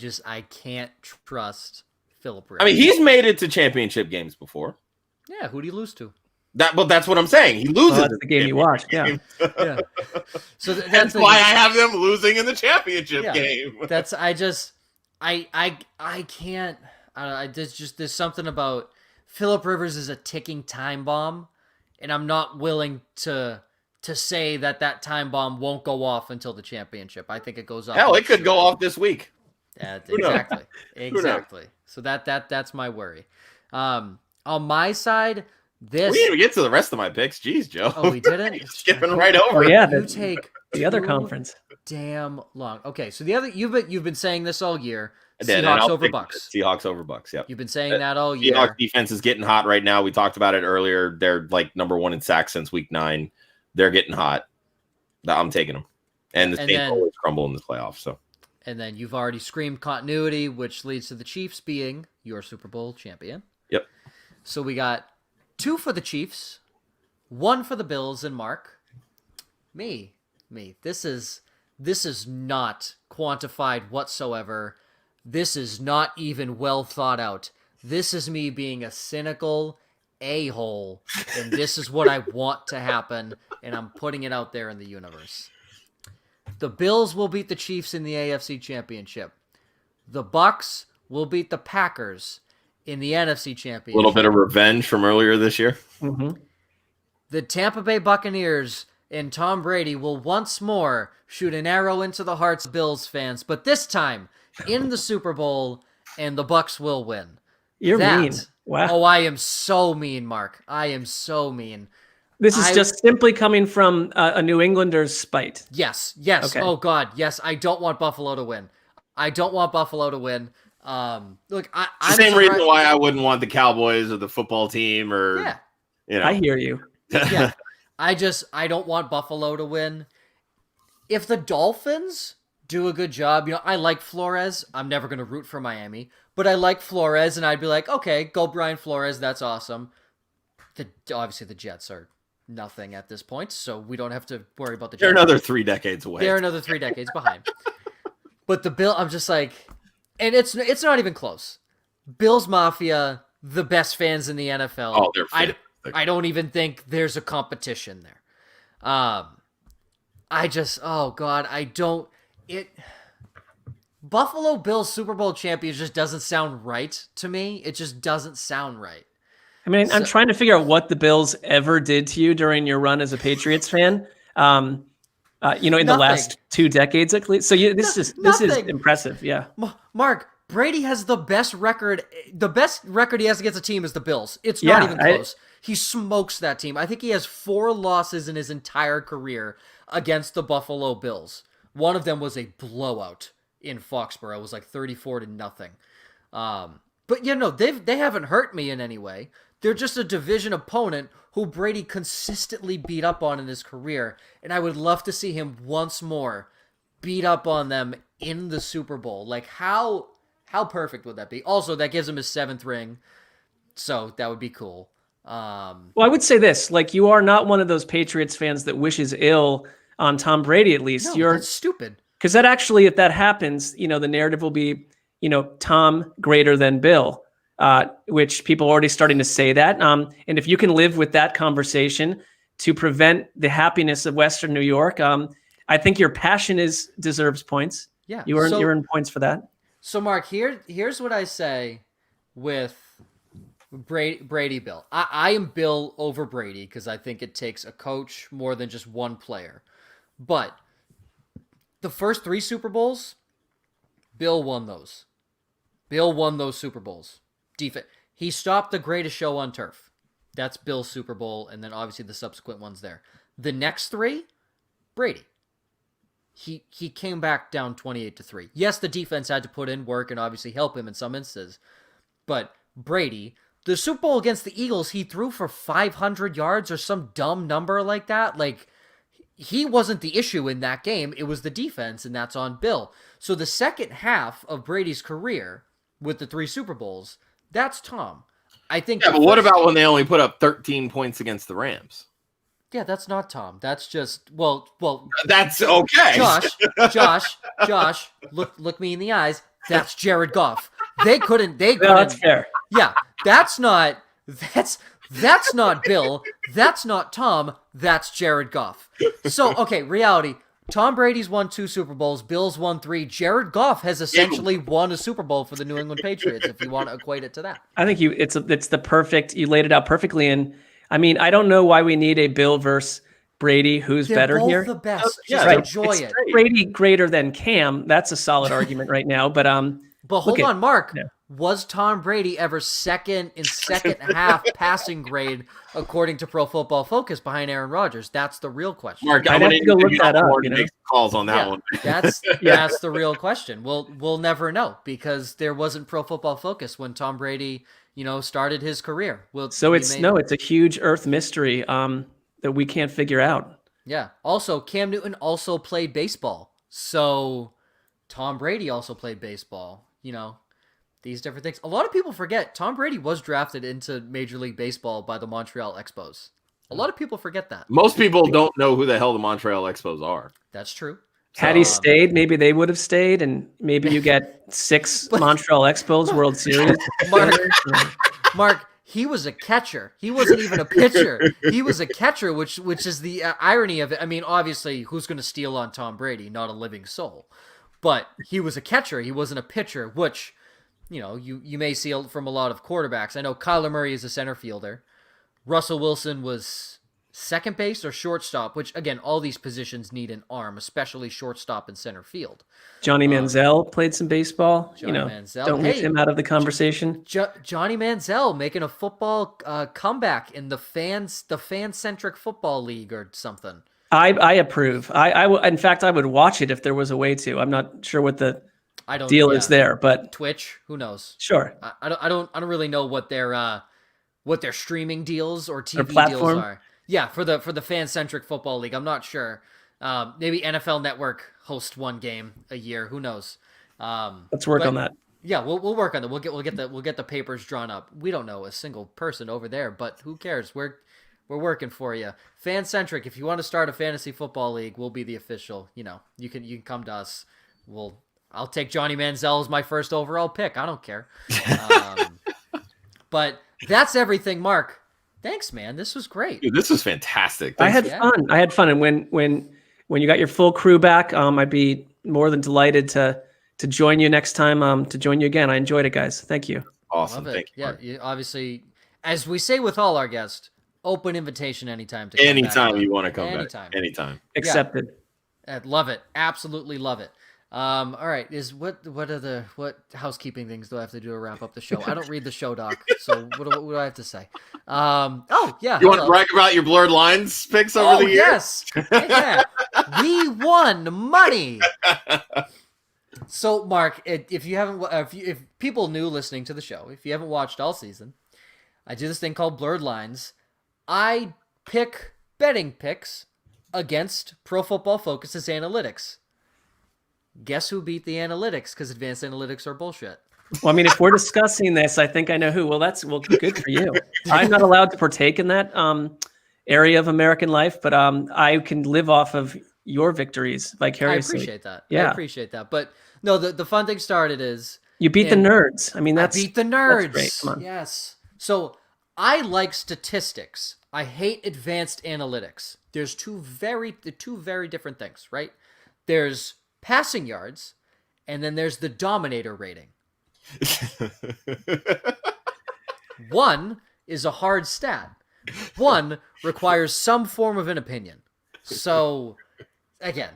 can't trust Phillip Rivers. I mean, he's made it to championship games before. Yeah, who do you lose to? That's what I'm saying. He loses. That's the game you watched. Yeah. Yeah. So that's why I have them losing in the championship game. I can't. There's something about Phillip Rivers is a ticking time bomb, and I'm not willing to say that time bomb won't go off until the championship. I think it goes off. Hell, it could go off this week. Yeah, exactly. So that's my worry. On my side, we didn't even get to the rest of my picks. Jeez, Joe. Oh, we didn't. Skipping right over. Oh, yeah, you take the other conference. Damn long. Okay, so the other you've been saying this all year. Seahawks over Bucks. Seahawks over Bucks. Yep. You've been saying that all year. Seahawks defense is getting hot right now. We talked about it earlier. They're like number 1 in sacks since week 9. They're getting hot. I'm taking them. And the Saints always crumble in the playoffs. So. And then you've already screamed continuity, which leads to the Chiefs being your Super Bowl champion. Yep. So we got 2 for the Chiefs, 1 for the Bills, and Mark. Me. This is not quantified whatsoever. This is not even well thought out. This is me being a cynical a-hole, and this is what I want to happen, and I'm putting it out there in the universe. The Bills will beat the Chiefs in the AFC Championship. The Bucks will beat the Packers in the NFC Championship. A little bit of revenge from earlier this year. Mm-hmm. The Tampa Bay Buccaneers and Tom Brady will once more shoot an arrow into the hearts of Bills fans, but this time in the Super Bowl, and the Bucks will win. You're mean. Wow. Oh, I am so mean, Mark. I am so mean. This is just simply coming from a New Englander's spite. Yes. Okay. Oh, God. Yes, I don't want Buffalo to win. Look, I'm the same reason why I wouldn't want the Cowboys or the football team or, I hear you. Yeah. I don't want Buffalo to win. If the Dolphins do a good job, I like Flores. I'm never going to root for Miami, but I like Flores, and I'd be like, okay, go Brian Flores. That's awesome. obviously the Jets are nothing at this point, so we don't have to worry about the Jets. They're another 3 decades away. They're another 3 decades behind. But the Bill, I'm just like, and it's not even close. Bills Mafia, the best fans in the NFL. Oh, they're fantastic. I don't even think there's a competition there. Buffalo Bills Super Bowl champions just doesn't sound right to me. It just doesn't sound right. I mean, I'm trying to figure out what the Bills ever did to you during your run as a Patriots fan. In the last 2 decades at least. So this is impressive. Yeah. Mark, Brady has the best record. The best record he has against a team is the Bills. It's not even close. He smokes that team. I think he has 4 losses in his entire career against the Buffalo Bills. One of them was a blowout in Foxborough. It was like 34-0. But they haven't hurt me in any way. They're just a division opponent who Brady consistently beat up on in his career, and I would love to see him once more beat up on them in the Super Bowl. Like, how perfect would that be? Also, that gives him his 7th ring, so that would be cool. Well, I would say this, like, you are not one of those Patriots fans that wishes ill on Tom Brady, at least. No, that's stupid. Because that actually, if that happens, the narrative will be, Tom greater than Bill. Which people are already starting to say that. And if you can live with that conversation to prevent the happiness of Western New York, I think your passion deserves points. Yeah, you earn points for that. So, Mark, here's what I say with Brady Bill. I am Bill over Brady because I think it takes a coach more than just one player. But the first 3 Super Bowls, Bill won those. Bill won those Super Bowls. Defense. He stopped the greatest show on turf. That's Bill's Super Bowl, and then obviously the subsequent ones there. The next 3, Brady. He came back down 28-3. Yes, the defense had to put in work and obviously help him in some instances, but Brady, the Super Bowl against the Eagles, he threw for 500 yards or some dumb number like that. Like, he wasn't the issue in that game. It was the defense, and that's on Bill. So the second half of Brady's career with the 3 Super Bowls, that's Tom. I think. Yeah, but what about when they only put up 13 points against the Rams? Yeah, that's not Tom. That's just well. That's okay. Josh, look me in the eyes. That's Jared Goff. They couldn't. No, that's fair. Yeah, that's not Bill. That's not Tom. That's Jared Goff. So okay, reality. Tom Brady's won 2 Super Bowls. Bill's won 3. Jared Goff has essentially won a Super Bowl for the New England Patriots, if you want to equate it to that. I think it's the perfect. You laid it out perfectly. And I mean, I don't know why we need a Bill versus Brady. Who's better both here? The best. Just right. Enjoy it. Brady greater than Cam. That's a solid argument right now. But hold on, Mark. Yeah. Was Tom Brady ever second in second half passing grade according to Pro Football Focus behind Aaron Rodgers? That's the real question. Mark, I'm going to go look that up. Make calls on that one. That's the real question. We'll never know because there wasn't Pro Football Focus when Tom Brady, started his career. It's a huge Earth mystery that we can't figure out. Yeah. Also, Cam Newton also played baseball, so Tom Brady also played baseball. These different things. A lot of people forget Tom Brady was drafted into Major League Baseball by the Montreal Expos. A lot of people forget that. Most people don't know who the hell the Montreal Expos are. That's true. Had he stayed, maybe they would have stayed, and maybe you get 6 Montreal Expos World Series. Mark, he was a catcher. He wasn't even a pitcher. He was a catcher, which is the irony of it. I mean, obviously, who's going to steal on Tom Brady? Not a living soul. But he was a catcher. He wasn't a pitcher, which... you may see from a lot of quarterbacks. I know Kyler Murray is a center fielder. Russell Wilson was second base or shortstop, which, again, all these positions need an arm, especially shortstop and center field. Johnny Manziel played some baseball. Manziel. Don't leave him out of the conversation. Johnny Manziel making a football comeback in the fan-centric football league or something. I approve. In fact, I would watch it if there was a way to. I'm not sure what the deal is there, but Twitch, who knows? Sure. I don't really know what their streaming deals or TV deals are. Yeah, for the fan-centric football league, I'm not sure. Maybe NFL Network hosts one game a year. Who knows? Let's work on that. Yeah, we'll work on it. We'll get the papers drawn up. We don't know a single person over there, but who cares? We're working for you. Fan centric. If you want to start a fantasy football league, we'll be the official. You can come to us. I'll take Johnny Manziel as my first overall pick. I don't care. But that's everything, Mark. Thanks, man. This was great. Dude, this was fantastic. I had fun. And when you got your full crew back, I'd be more than delighted to join you next time. To join you again. I enjoyed it, guys. Thank you. Awesome. Love it. Thank you. Yeah, you, obviously, as we say with all our guests, open invitation anytime to anytime you want to come back. Anytime. Accepted. Yeah. Love it. Absolutely love it. All right. What housekeeping things do I have to do to wrap up the show? I don't read the show doc, so what do I have to say? Oh yeah. You want to brag about your blurred lines picks over the year? Yes. Yeah. We won money. So Mark, if you haven't, if people new listening to the show, if you haven't watched all season, I do this thing called Blurred Lines. I pick betting picks against Pro Football Focus's analytics. Guess who beat the analytics? Because advanced analytics are bullshit. Well, I mean, if we're discussing this, I think I know who. Well, good for you. I'm not allowed to partake in that area of American life, but I can live off of your victories vicariously. I appreciate that. Yeah. I appreciate that. But no, the fun thing started is you beat the nerds. I mean, I beat the nerds. That's great. Come on. Yes. So I like statistics. I hate advanced analytics. There's two very different things, right? There's passing yards, and then there's the dominator rating. One is a hard stat. One requires some form of an opinion. So, again,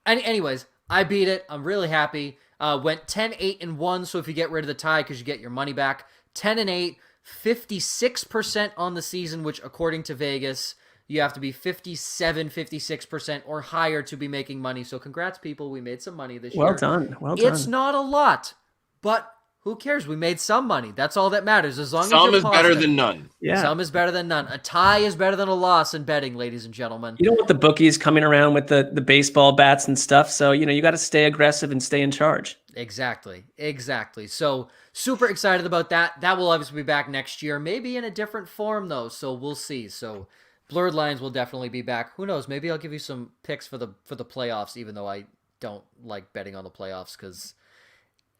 anyways, I beat it. I'm really happy. Went 10-8-1. So if you get rid of the tie, because you get your money back, 10-8, 56% on the season, which according to Vegas, you have to be 57, 56% or higher to be making money. So congrats, people. We made some money this year. Well done. Well done. It's not a lot, but who cares? We made some money. That's all that matters. As long as some you're is positive. better than none. Yeah. Some is better than none. A tie is better than a loss in betting, ladies and gentlemen. You don't want the bookies coming around with the baseball bats and stuff. So, you got to stay aggressive and stay in charge. Exactly. So super excited about that. That will obviously be back next year, maybe in a different form though. So we'll see. So Blurred Lines will definitely be back. Who knows? Maybe I'll give you some picks for the playoffs, even though I don't like betting on the playoffs because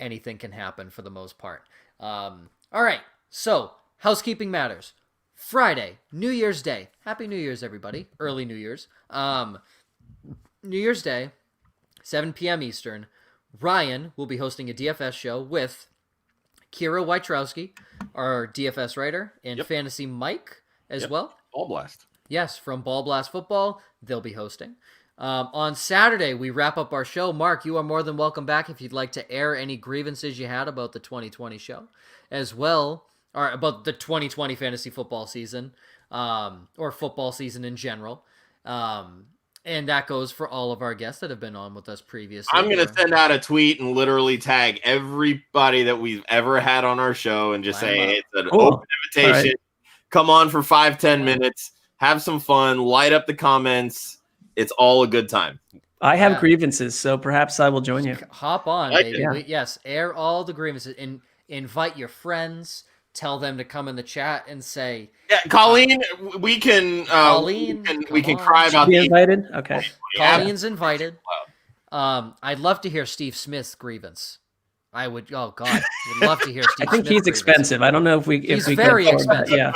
anything can happen for the most part. All right. So housekeeping matters. Friday, New Year's Day. Happy New Year's, everybody. Early New Year's. New Year's Day, 7 p.m. Eastern. Ryan will be hosting a DFS show with Kira Wojtrowski, our DFS writer, and Fantasy Mike as well. Ball Blast. Yes, from Ball Blast Football, they'll be hosting. On Saturday, we wrap up our show. Mark, you are more than welcome back if you'd like to air any grievances you had about the 2020 show, as well, or about the 2020 fantasy football season, or football season in general. And that goes for all of our guests that have been on with us previously. I'm going to send out a tweet and literally tag everybody that we've ever had on our show and just say it's an open invitation. Right. Come on for 5-10 minutes. Have some fun. Light up the comments. It's all a good time. I have grievances, so perhaps I will join you. Hop on, baby. Yes, air all the grievances and invite your friends. Tell them to come in the chat and say, "Yeah, Colleen, we can cry about the invited." Okay, Colleen's invited. I'd love to hear Steve Smith's grievance. I would. Oh God, would love to hear Steve. I think he's expensive. I don't know if we. He's very expensive. Yeah.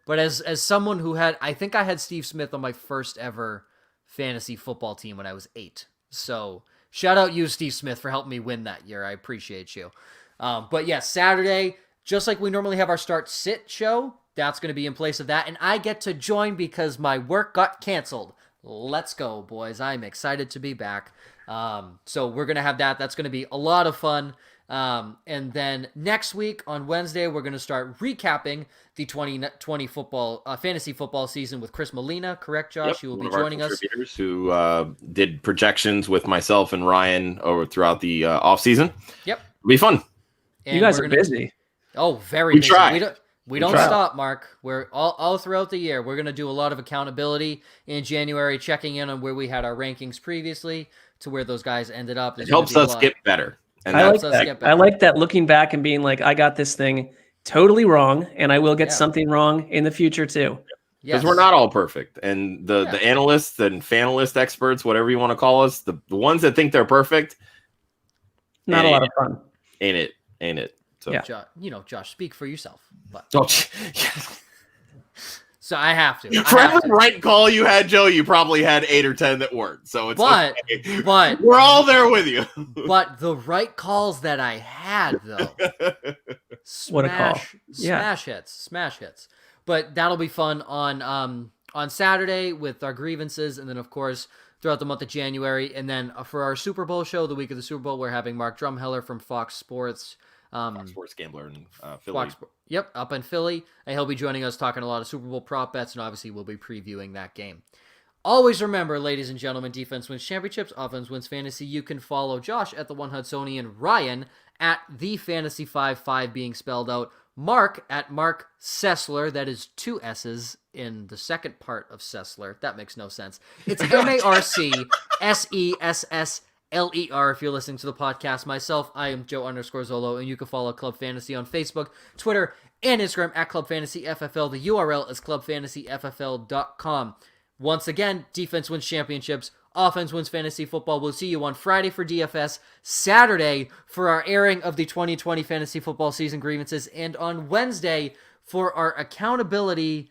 But as someone who I think I had Steve Smith on my first ever fantasy football team when I was 8. So shout out you, Steve Smith, for helping me win that year. I appreciate you. But yeah, Saturday, just like we normally have our start sit show, that's going to be in place of that. And I get to join because my work got canceled. Let's go, boys. I'm excited to be back. So we're going to have that. That's going to be a lot of fun. And then next week on Wednesday, we're going to start recapping the 2020 football fantasy football season with Chris Molina. Correct, Josh? Yep, you will be joining us. Who did projections with myself and Ryan over throughout the off season. Yep, it'll be fun. And you guys are busy. Oh, very busy. We don't stop, Mark. We're all throughout the year. We're going to do a lot of accountability in January, checking in on where we had our rankings previously to where those guys ended up. It helps us get better. And I like helps us that. get better. I like that, looking back and being like, I got this thing totally wrong, and I will get Yeah. something wrong in the future too. because Yes. we're not all perfect. And the analysts and fanalist experts, whatever you want to call us, the ones that think they're perfect, Not a lot of fun. ain't it? So Yeah. Josh, speak for yourself. But Oh, so I have to. for every right call you had, Joe, you probably had 8 or 10 that weren't. So it's okay. But we're all there with you. But the right calls that I had, though, What a call. smash hits. But that'll be fun on Saturday with our grievances, and then of course throughout the month of January, and then for our Super Bowl show, the week of the Super Bowl, we're having Mark Drumheller from Fox Sports. Fox Sports Gambler in Philly. Up in Philly, and he'll be joining us talking a lot of Super Bowl prop bets, and obviously we'll be previewing that game. Always remember, ladies and gentlemen, defense wins championships, offense wins fantasy. You can follow Josh at the One Hudsonian, Ryan at the Fantasy 55 being spelled out, Mark at Marc Sessler, that is 2 S's in the second part of Sessler. That makes no sense. It's MarcSessler if you're listening to the podcast. Myself, I am Joe_Zolo, and you can follow Club Fantasy on Facebook, Twitter, and Instagram at Club Fantasy FFL. The URL is clubfantasyffl.com. Once again, defense wins championships, offense wins fantasy football. We'll see you on Friday for DFS, Saturday for our airing of the 2020 fantasy football season grievances, and on Wednesday for our accountability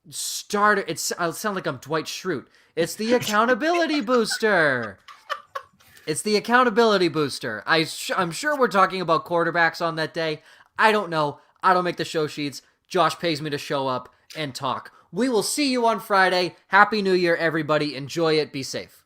starter. I sound like I'm Dwight Schrute. It's the accountability booster. It's the accountability booster. I'm sure we're talking about quarterbacks on that day. I don't know. I don't make the show sheets. Josh pays me to show up and talk. We will see you on Friday. Happy New Year, everybody. Enjoy it. Be safe.